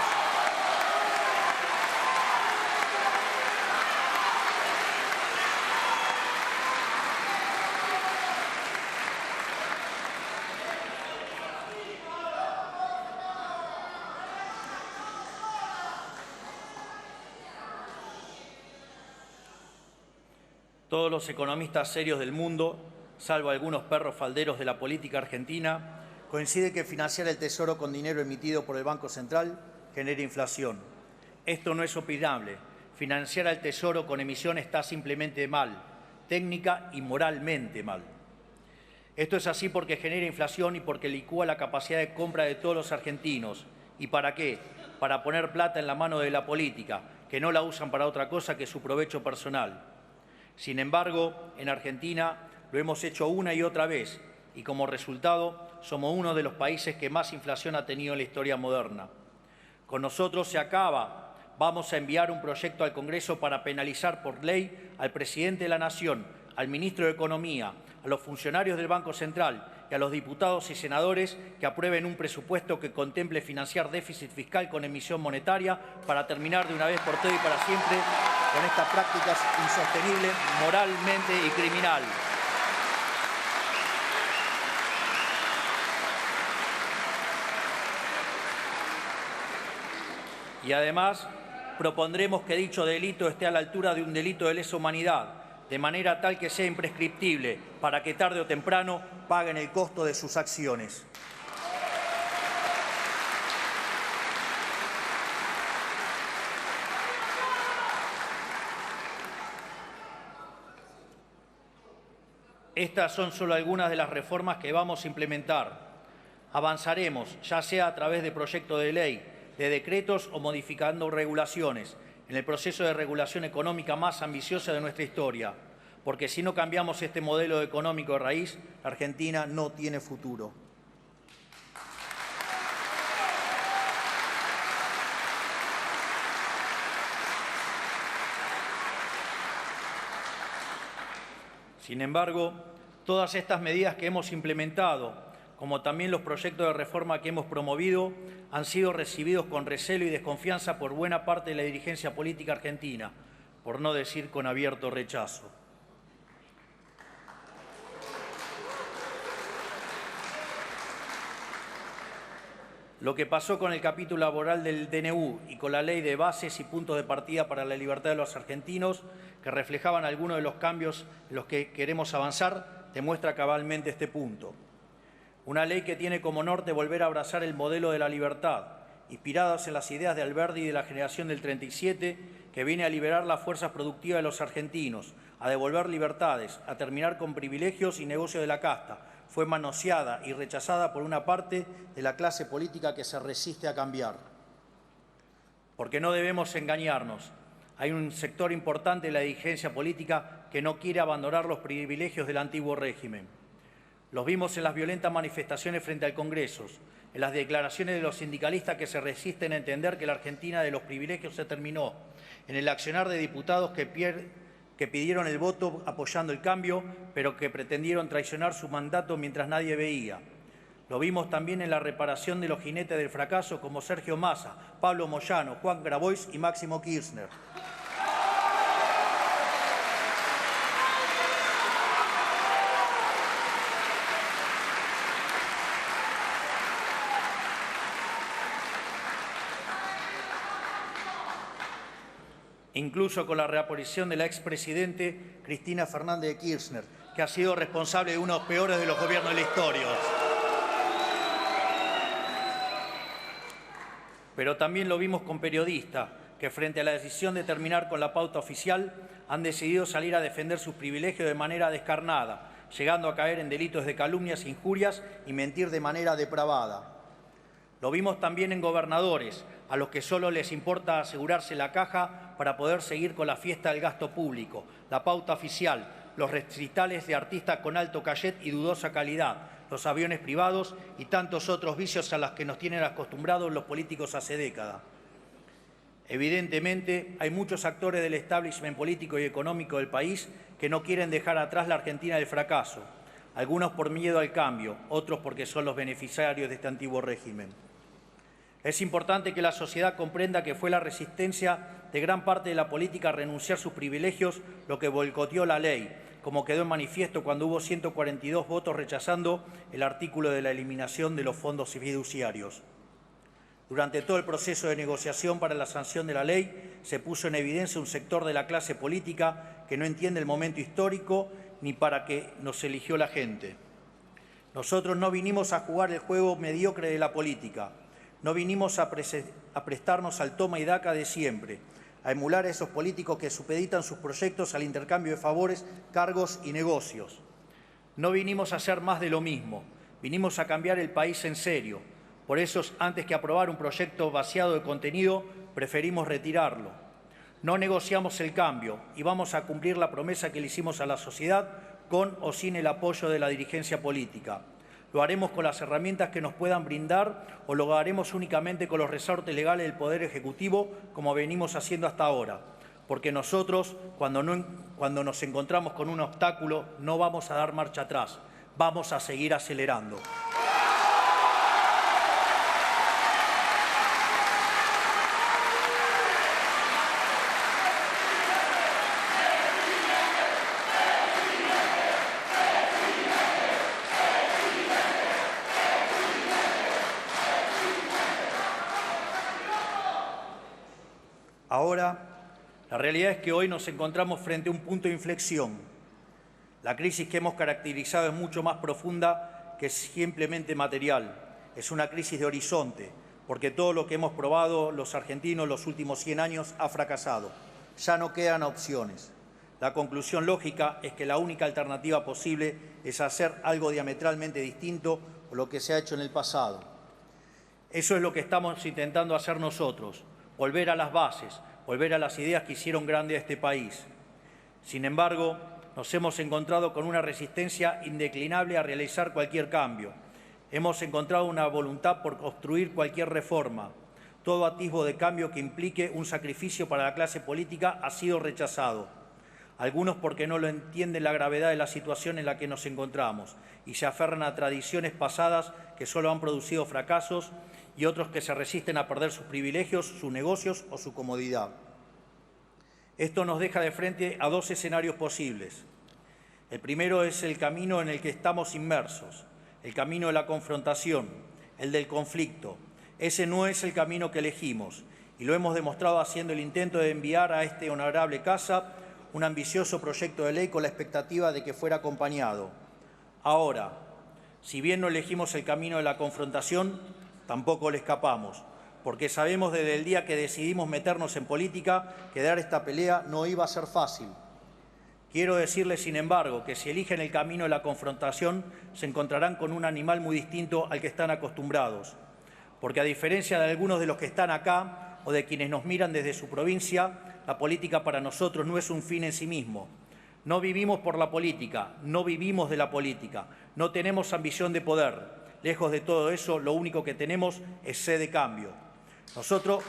Todos los economistas serios del mundo, salvo algunos perros falderos de la política argentina, coinciden que financiar el Tesoro con dinero emitido por el Banco Central genera inflación. Esto no es opinable. Financiar al Tesoro con emisión está simplemente mal, técnica y moralmente mal. Esto es así porque genera inflación y porque licúa la capacidad de compra de todos los argentinos. ¿Y para qué? Para poner plata en la mano de la política, que no la usan para otra cosa que su provecho personal. Sin embargo, en Argentina lo hemos hecho una y otra vez y como resultado somos uno de los países que más inflación ha tenido en la historia moderna. Con nosotros se acaba. Vamos a enviar un proyecto al Congreso para penalizar por ley al presidente de la Nación, al ministro de Economía, a los funcionarios del Banco Central y a los diputados y senadores que aprueben un presupuesto que contemple financiar déficit fiscal con emisión monetaria para terminar de una vez por todas y para siempre con estas prácticas insostenibles moralmente y criminal. Y además propondremos que dicho delito esté a la altura de un delito de lesa humanidad, de manera tal que sea imprescriptible, para que tarde o temprano paguen el costo de sus acciones. Estas son solo algunas de las reformas que vamos a implementar. Avanzaremos, ya sea a través de proyectos de ley, de decretos o modificando regulaciones, en el proceso de regulación económica más ambiciosa de nuestra historia, porque si no cambiamos este modelo económico de raíz, la Argentina no tiene futuro. Sin embargo, todas estas medidas que hemos implementado, como también los proyectos de reforma que hemos promovido, han sido recibidos con recelo y desconfianza por buena parte de la dirigencia política argentina, por no decir con abierto rechazo. Lo que pasó con el capítulo laboral del DNU y con la ley de bases y puntos de partida para la libertad de los argentinos, que reflejaban algunos de los cambios en los que queremos avanzar, demuestra cabalmente este punto. Una ley que tiene como norte volver a abrazar el modelo de la libertad, inspirados en las ideas de Alberdi y de la generación del 37, que viene a liberar las fuerzas productivas de los argentinos, a devolver libertades, a terminar con privilegios y negocios de la casta. Fue manoseada y rechazada por una parte de la clase política que se resiste a cambiar. Porque no debemos engañarnos. Hay un sector importante de la dirigencia política que no quiere abandonar los privilegios del antiguo régimen. Los vimos en las violentas manifestaciones frente al Congreso, en las declaraciones de los sindicalistas que se resisten a entender que la Argentina de los privilegios se terminó, en el accionar de diputados que pidieron el voto apoyando el cambio, pero que pretendieron traicionar su mandato mientras nadie veía. Lo vimos también en la reparación de los jinetes del fracaso como Sergio Massa, Pablo Moyano, Juan Grabois y Máximo Kirchner. Incluso con la reaparición de la expresidente Cristina Fernández de Kirchner, que ha sido responsable de uno de los peores de los gobiernos de la historia. Pero también lo vimos con periodistas que frente a la decisión de terminar con la pauta oficial han decidido salir a defender sus privilegios de manera descarnada, llegando a caer en delitos de calumnias, injurias y mentir de manera depravada. Lo vimos también en gobernadores, a los que solo les importa asegurarse la caja para poder seguir con la fiesta del gasto público, la pauta oficial, los recitales de artistas con alto cachet y dudosa calidad, los aviones privados y tantos otros vicios a los que nos tienen acostumbrados los políticos hace décadas. Evidentemente, hay muchos actores del establishment político y económico del país que no quieren dejar atrás la Argentina del fracaso, algunos por miedo al cambio, otros porque son los beneficiarios de este antiguo régimen. Es importante que la sociedad comprenda que fue la resistencia de gran parte de la política a renunciar a sus privilegios lo que boicoteó la ley, como quedó en manifiesto cuando hubo 142 votos rechazando el artículo de la eliminación de los fondos fiduciarios. Durante todo el proceso de negociación para la sanción de la ley, se puso en evidencia un sector de la clase política que no entiende el momento histórico ni para qué nos eligió la gente. Nosotros no vinimos a jugar el juego mediocre de la política. No vinimos a prestarnos al toma y daca de siempre, a emular a esos políticos que supeditan sus proyectos al intercambio de favores, cargos y negocios. No vinimos a hacer más de lo mismo, vinimos a cambiar el país en serio. Por eso, antes que aprobar un proyecto vaciado de contenido, preferimos retirarlo. No negociamos el cambio y vamos a cumplir la promesa que le hicimos a la sociedad con o sin el apoyo de la dirigencia política. Lo haremos con las herramientas que nos puedan brindar o lo haremos únicamente con los resortes legales del Poder Ejecutivo, como venimos haciendo hasta ahora. Porque nosotros, cuando nos encontramos con un obstáculo, no vamos a dar marcha atrás, vamos a seguir acelerando. Ahora, la realidad es que hoy nos encontramos frente a un punto de inflexión. La crisis que hemos caracterizado es mucho más profunda que simplemente material. Es una crisis de horizonte, porque todo lo que hemos probado los argentinos los últimos 100 años ha fracasado. Ya no quedan opciones. La conclusión lógica es que la única alternativa posible es hacer algo diametralmente distinto a lo que se ha hecho en el pasado. Eso es lo que estamos intentando hacer nosotros. Volver a las bases, volver a las ideas que hicieron grande a este país. Sin embargo, nos hemos encontrado con una resistencia indeclinable a realizar cualquier cambio. Hemos encontrado una voluntad por construir cualquier reforma. Todo atisbo de cambio que implique un sacrificio para la clase política ha sido rechazado. Algunos porque no lo entienden la gravedad de la situación en la que nos encontramos y se aferran a tradiciones pasadas que solo han producido fracasos, y otros que se resisten a perder sus privilegios, sus negocios o su comodidad. Esto nos deja de frente a dos escenarios posibles. El primero es el camino en el que estamos inmersos, el camino de la confrontación, el del conflicto. Ese no es el camino que elegimos y lo hemos demostrado haciendo el intento de enviar a este honorable casa un ambicioso proyecto de ley con la expectativa de que fuera acompañado. Ahora, si bien no elegimos el camino de la confrontación, tampoco le escapamos, porque sabemos desde el día que decidimos meternos en política que dar esta pelea no iba a ser fácil. Quiero decirles, sin embargo, que si eligen el camino de la confrontación, se encontrarán con un animal muy distinto al que están acostumbrados, porque a diferencia de algunos de los que están acá o de quienes nos miran desde su provincia, la política para nosotros no es un fin en sí mismo. No vivimos por la política, no vivimos de la política, no tenemos ambición de poder. Lejos de todo eso, lo único que tenemos es sed de cambio. Nosotros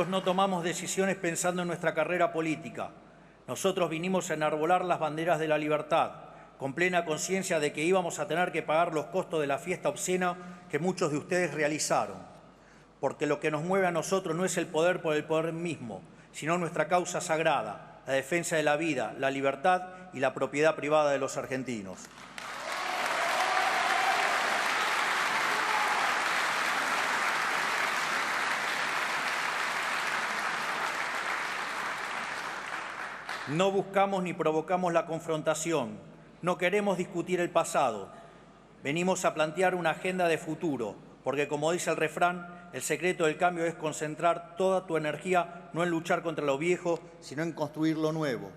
no tomamos decisiones pensando en nuestra carrera política. Nosotros vinimos a enarbolar las banderas de la libertad, con plena conciencia de que íbamos a tener que pagar los costos de la fiesta obscena que muchos de ustedes realizaron. Porque lo que nos mueve a nosotros no es el poder por el poder mismo, sino nuestra causa sagrada, la defensa de la vida, la libertad y la propiedad privada de los argentinos. No buscamos ni provocamos la confrontación. No queremos discutir el pasado. Venimos a plantear una agenda de futuro, porque como dice el refrán, el secreto del cambio es concentrar toda tu energía no en luchar contra lo viejo, sino en construir lo nuevo.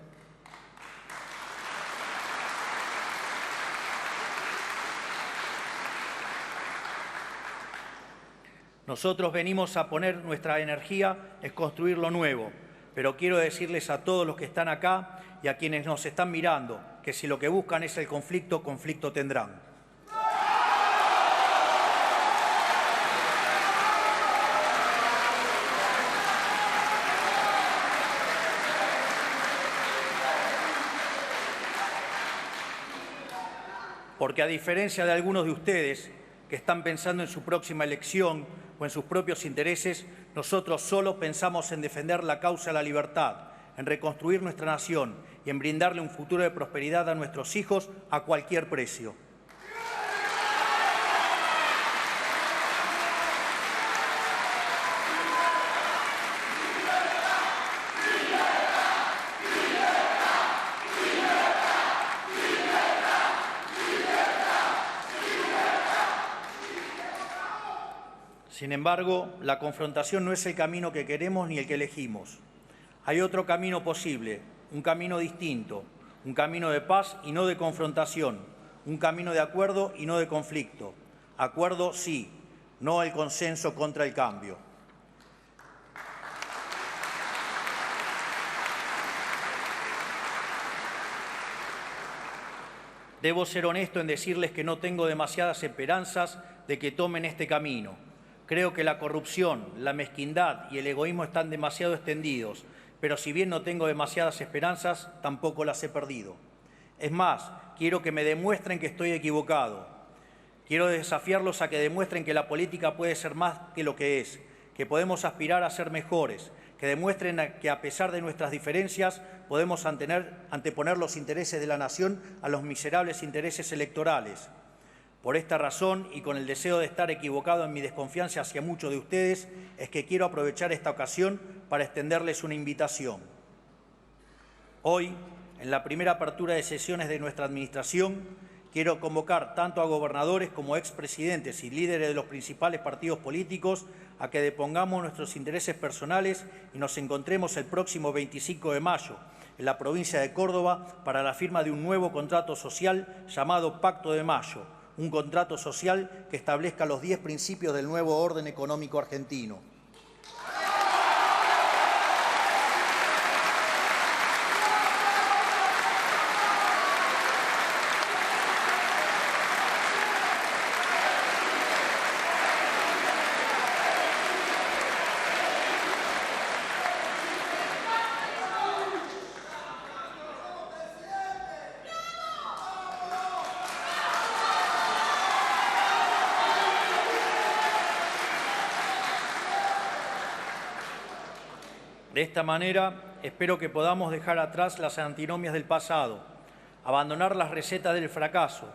Nosotros venimos a poner nuestra energía en construir lo nuevo, pero quiero decirles a todos los que están acá y a quienes nos están mirando que si lo que buscan es el conflicto, conflicto tendrán. Porque a diferencia de algunos de ustedes que están pensando en su próxima elección o en sus propios intereses, nosotros solo pensamos en defender la causa de la libertad, en reconstruir nuestra nación y en brindarle un futuro de prosperidad a nuestros hijos a cualquier precio. Sin embargo, la confrontación no es el camino que queremos ni el que elegimos. Hay otro camino posible, un camino distinto, un camino de paz y no de confrontación, un camino de acuerdo y no de conflicto. Acuerdo sí, no el consenso contra el cambio. Debo ser honesto en decirles que no tengo demasiadas esperanzas de que tomen este camino. Creo que la corrupción, la mezquindad y el egoísmo están demasiado extendidos, pero si bien no tengo demasiadas esperanzas, tampoco las he perdido. Es más, quiero que me demuestren que estoy equivocado. Quiero desafiarlos a que demuestren que la política puede ser más que lo que es, que podemos aspirar a ser mejores, que demuestren que a pesar de nuestras diferencias podemos anteponer los intereses de la nación a los miserables intereses electorales. Por esta razón y con el deseo de estar equivocado en mi desconfianza hacia muchos de ustedes, es que quiero aprovechar esta ocasión para extenderles una invitación. Hoy, en la primera apertura de sesiones de nuestra Administración, quiero convocar tanto a gobernadores como expresidentes y líderes de los principales partidos políticos a que depongamos nuestros intereses personales y nos encontremos el próximo 25 de mayo en la provincia de Córdoba para la firma de un nuevo contrato social llamado Pacto de Mayo, un contrato social que establezca los 10 principios del nuevo orden económico argentino. De esta manera, espero que podamos dejar atrás las antinomias del pasado, abandonar las recetas del fracaso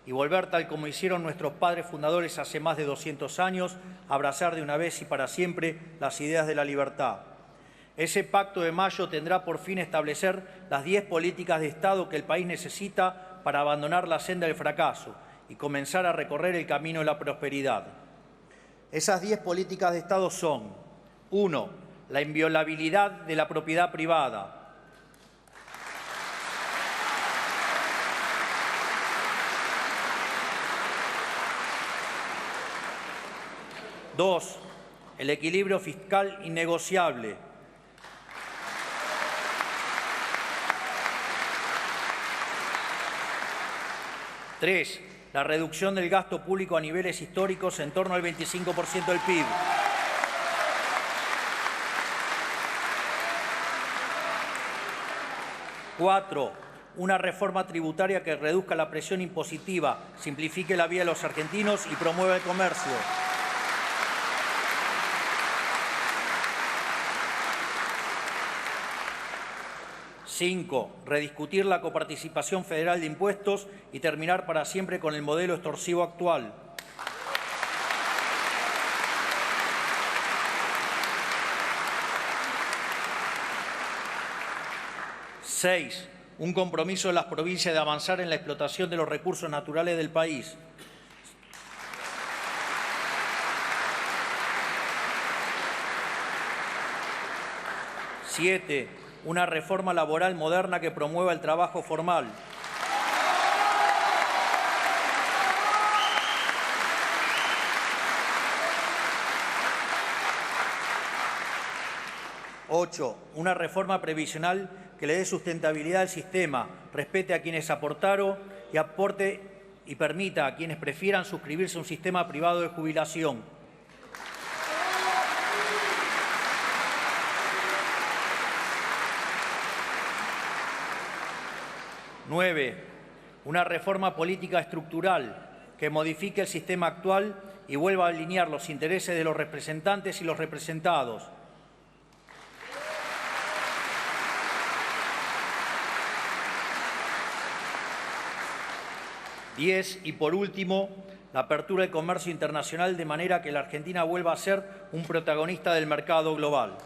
y volver, tal como hicieron nuestros padres fundadores hace más de 200 años, a abrazar de una vez y para siempre las ideas de la libertad. Ese Pacto de Mayo tendrá por fin establecer las 10 políticas de Estado que el país necesita para abandonar la senda del fracaso y comenzar a recorrer el camino de la prosperidad. Esas 10 políticas de Estado son: 1. La inviolabilidad de la propiedad privada. 2. El equilibrio fiscal innegociable. 3. La reducción del gasto público a niveles históricos en torno al 25% del PIB. 4. Una reforma tributaria que reduzca la presión impositiva, simplifique la vida de los argentinos y promueva el comercio. 5. Rediscutir la coparticipación federal de impuestos y terminar para siempre con el modelo extorsivo actual. 6. Un compromiso de las provincias de avanzar en la explotación de los recursos naturales del país. 7. Una reforma laboral moderna que promueva el trabajo formal. 8. Una reforma previsional que le dé sustentabilidad al sistema, respete a quienes aportaron y aporte y permita a quienes prefieran suscribirse a un sistema privado de jubilación. 9. Una reforma política estructural que modifique el sistema actual y vuelva a alinear los intereses de los representantes y los representados. 10. Y por último, la apertura del comercio internacional de manera que la Argentina vuelva a ser un protagonista del mercado global.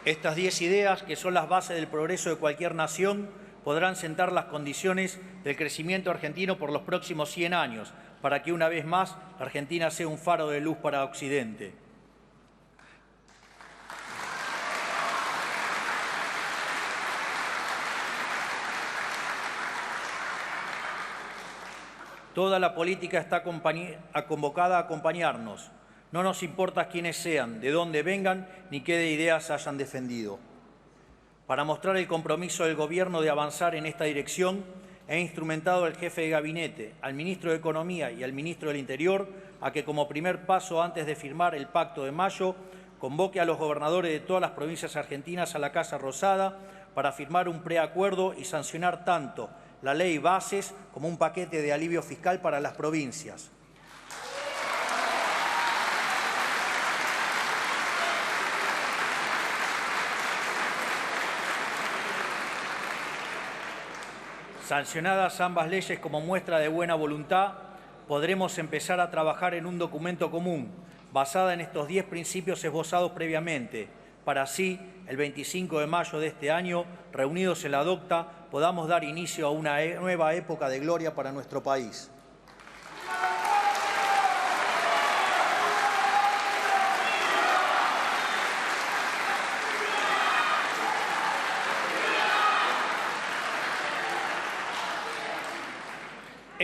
Estas 10 ideas, que son las bases del progreso de cualquier nación, podrán sentar las condiciones del crecimiento argentino por los próximos 100 años, para que una vez más la Argentina sea un faro de luz para Occidente. Toda la política está convocada a acompañarnos. No nos importa quiénes sean, de dónde vengan, ni qué ideas hayan defendido. Para mostrar el compromiso del Gobierno de avanzar en esta dirección, he instrumentado al jefe de gabinete, al ministro de Economía y al ministro del Interior a que, como primer paso antes de firmar el Pacto de Mayo, convoque a los gobernadores de todas las provincias argentinas a la Casa Rosada para firmar un preacuerdo y sancionar tanto la ley Bases como un paquete de alivio fiscal para las provincias. Sancionadas ambas leyes como muestra de buena voluntad, podremos empezar a trabajar en un documento común, basada en estos 10 principios esbozados previamente, para así, el 25 de mayo de este año, reunidos en la DOCTA, podamos dar inicio a una nueva época de gloria para nuestro país.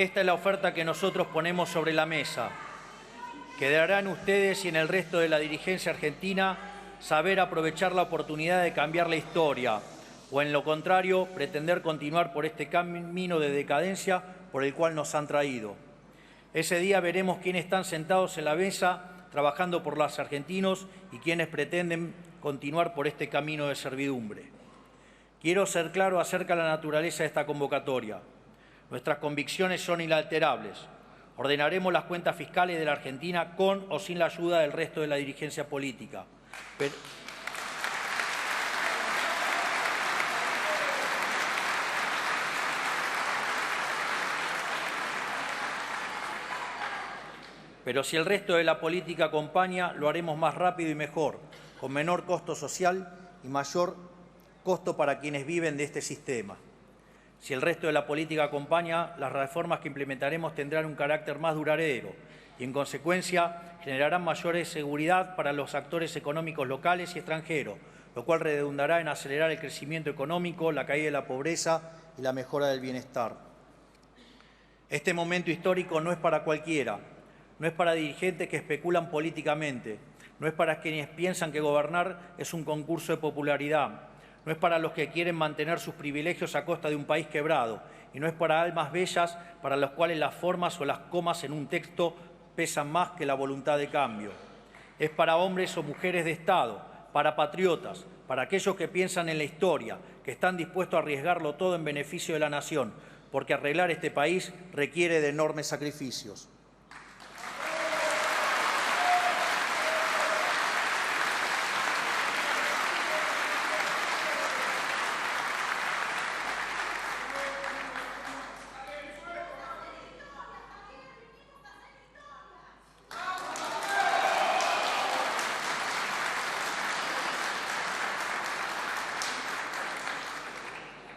Esta es la oferta que nosotros ponemos sobre la mesa. Quedará en ustedes y en el resto de la dirigencia argentina saber aprovechar la oportunidad de cambiar la historia o, en lo contrario, pretender continuar por este camino de decadencia por el cual nos han traído. Ese día veremos quiénes están sentados en la mesa trabajando por los argentinos y quiénes pretenden continuar por este camino de servidumbre. Quiero ser claro acerca de la naturaleza de esta convocatoria. Nuestras convicciones son inalterables. Ordenaremos las cuentas fiscales de la Argentina con o sin la ayuda del resto de la dirigencia política. Pero si el resto de la política acompaña, lo haremos más rápido y mejor, con menor costo social y mayor costo para quienes viven de este sistema. Si el resto de la política acompaña, las reformas que implementaremos tendrán un carácter más duradero y, en consecuencia, generarán mayor seguridad para los actores económicos locales y extranjeros, lo cual redundará en acelerar el crecimiento económico, la caída de la pobreza y la mejora del bienestar. Este momento histórico no es para cualquiera, no es para dirigentes que especulan políticamente, no es para quienes piensan que gobernar es un concurso de popularidad, no es para los que quieren mantener sus privilegios a costa de un país quebrado y no es para almas bellas para las cuales las formas o las comas en un texto pesan más que la voluntad de cambio. Es para hombres o mujeres de Estado, para patriotas, para aquellos que piensan en la historia, que están dispuestos a arriesgarlo todo en beneficio de la nación, porque arreglar este país requiere de enormes sacrificios.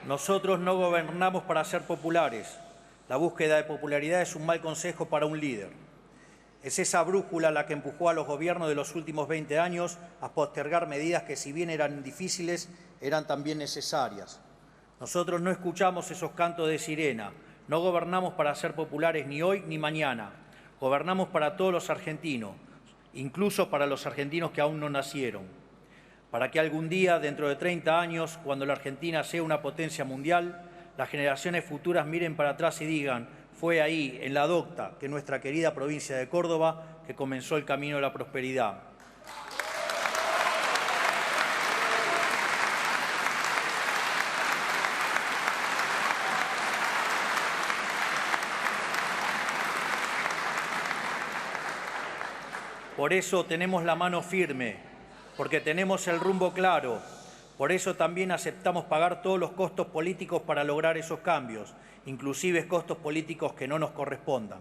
Nosotros no gobernamos para ser populares. La búsqueda de popularidad es un mal consejo para un líder. Es esa brújula la que empujó a los gobiernos de los últimos 20 años a postergar medidas que, si bien eran difíciles, eran también necesarias. Nosotros no escuchamos esos cantos de sirena. No gobernamos para ser populares ni hoy ni mañana. Gobernamos para todos los argentinos, incluso para los argentinos que aún no nacieron. Para que algún día, dentro de 30 años, cuando la Argentina sea una potencia mundial, las generaciones futuras miren para atrás y digan: fue ahí, en la docta, que nuestra querida provincia de Córdoba, que comenzó el camino de la prosperidad. Por eso tenemos la mano firme, porque tenemos el rumbo claro. Por eso también aceptamos pagar todos los costos políticos para lograr esos cambios, inclusive costos políticos que no nos correspondan.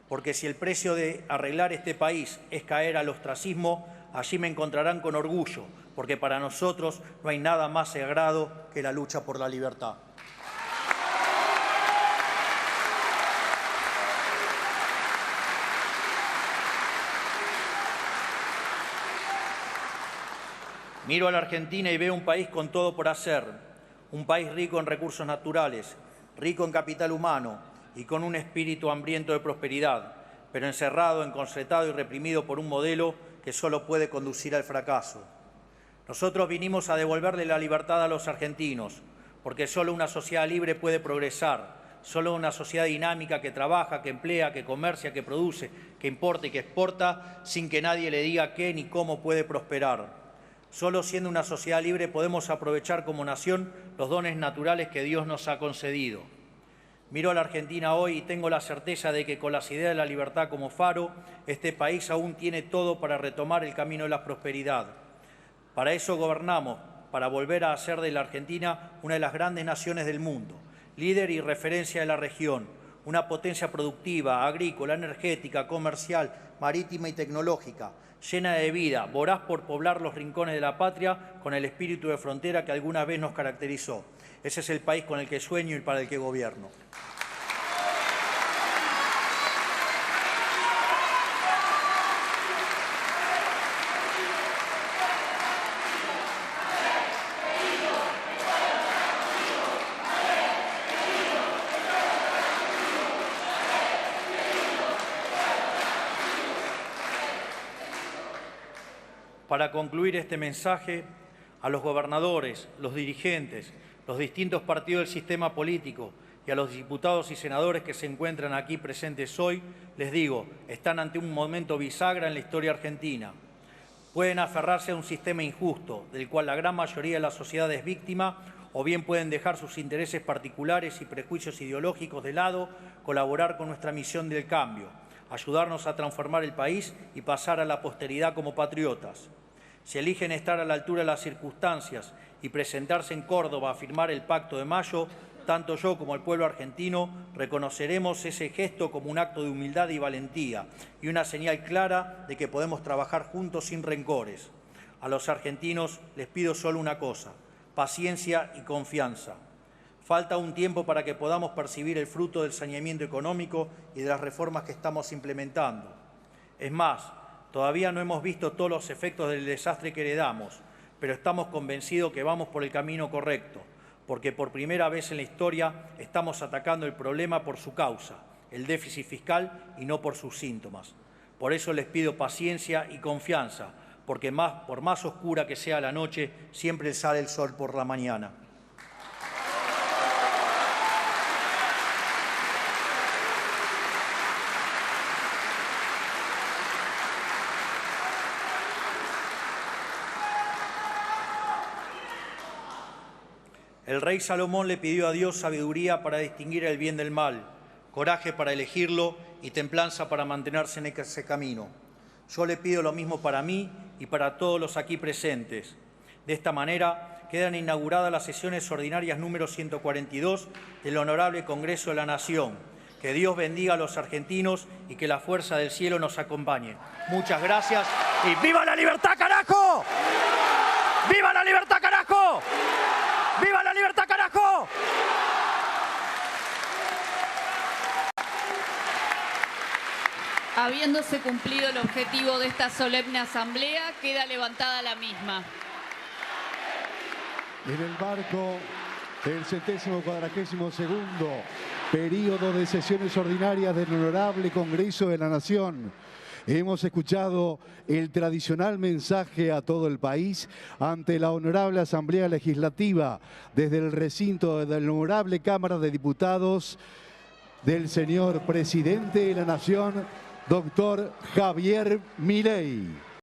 Porque si el precio de arreglar este país es caer al ostracismo, allí me encontrarán con orgullo, porque para nosotros no hay nada más sagrado que la lucha por la libertad. Miro a la Argentina y veo un país con todo por hacer, un país rico en recursos naturales, rico en capital humano y con un espíritu hambriento de prosperidad, pero encerrado, encorsetado y reprimido por un modelo que solo puede conducir al fracaso. Nosotros vinimos a devolverle la libertad a los argentinos, porque solo una sociedad libre puede progresar, solo una sociedad dinámica que trabaja, que emplea, que comercia, que produce, que importa y que exporta, sin que nadie le diga qué ni cómo puede prosperar. Solo siendo una sociedad libre podemos aprovechar como nación los dones naturales que Dios nos ha concedido. Miro a la Argentina hoy y tengo la certeza de que con las ideas de la libertad como faro, este país aún tiene todo para retomar el camino de la prosperidad. Para eso gobernamos, para volver a hacer de la Argentina una de las grandes naciones del mundo, líder y referencia de la región, una potencia productiva, agrícola, energética, comercial, marítima y tecnológica, llena de vida, voraz por poblar los rincones de la patria con el espíritu de frontera que alguna vez nos caracterizó. Ese es el país con el que sueño y para el que gobierno. Para concluir este mensaje, a los gobernadores, los dirigentes, los distintos partidos del sistema político y a los diputados y senadores que se encuentran aquí presentes hoy, les digo, están ante un momento bisagra en la historia argentina. Pueden aferrarse a un sistema injusto, del cual la gran mayoría de la sociedad es víctima, o bien pueden dejar sus intereses particulares y prejuicios ideológicos de lado, colaborar con nuestra misión del cambio, ayudarnos a transformar el país y pasar a la posteridad como patriotas. Si eligen estar a la altura de las circunstancias y presentarse en Córdoba a firmar el Pacto de Mayo, tanto yo como el pueblo argentino reconoceremos ese gesto como un acto de humildad y valentía y una señal clara de que podemos trabajar juntos sin rencores. A los argentinos les pido solo una cosa: paciencia y confianza. Falta un tiempo para que podamos percibir el fruto del saneamiento económico y de las reformas que estamos implementando. Es más, todavía no hemos visto todos los efectos del desastre que heredamos, pero estamos convencidos que vamos por el camino correcto, porque por primera vez en la historia estamos atacando el problema por su causa, el déficit fiscal, y no por sus síntomas. Por eso les pido paciencia y confianza, porque por más oscura que sea la noche, siempre sale el sol por la mañana. El rey Salomón le pidió a Dios sabiduría para distinguir el bien del mal, coraje para elegirlo y templanza para mantenerse en ese camino. Yo le pido lo mismo para mí y para todos los aquí presentes. De esta manera quedan inauguradas las sesiones ordinarias número 142 del Honorable Congreso de la Nación. Que Dios bendiga a los argentinos y que la fuerza del cielo nos acompañe. Muchas gracias y ¡viva la libertad, carajo! ¡Viva la libertad, carajo! ¡Viva la libertad, carajo! ¡No! Habiéndose cumplido el objetivo de esta solemne asamblea, queda levantada la misma. En el marco del 142º periodo de sesiones ordinarias del Honorable Congreso de la Nación, hemos escuchado el tradicional mensaje a todo el país ante la Honorable Asamblea Legislativa desde el recinto de la Honorable Cámara de Diputados del señor Presidente de la Nación, doctor Javier Milei.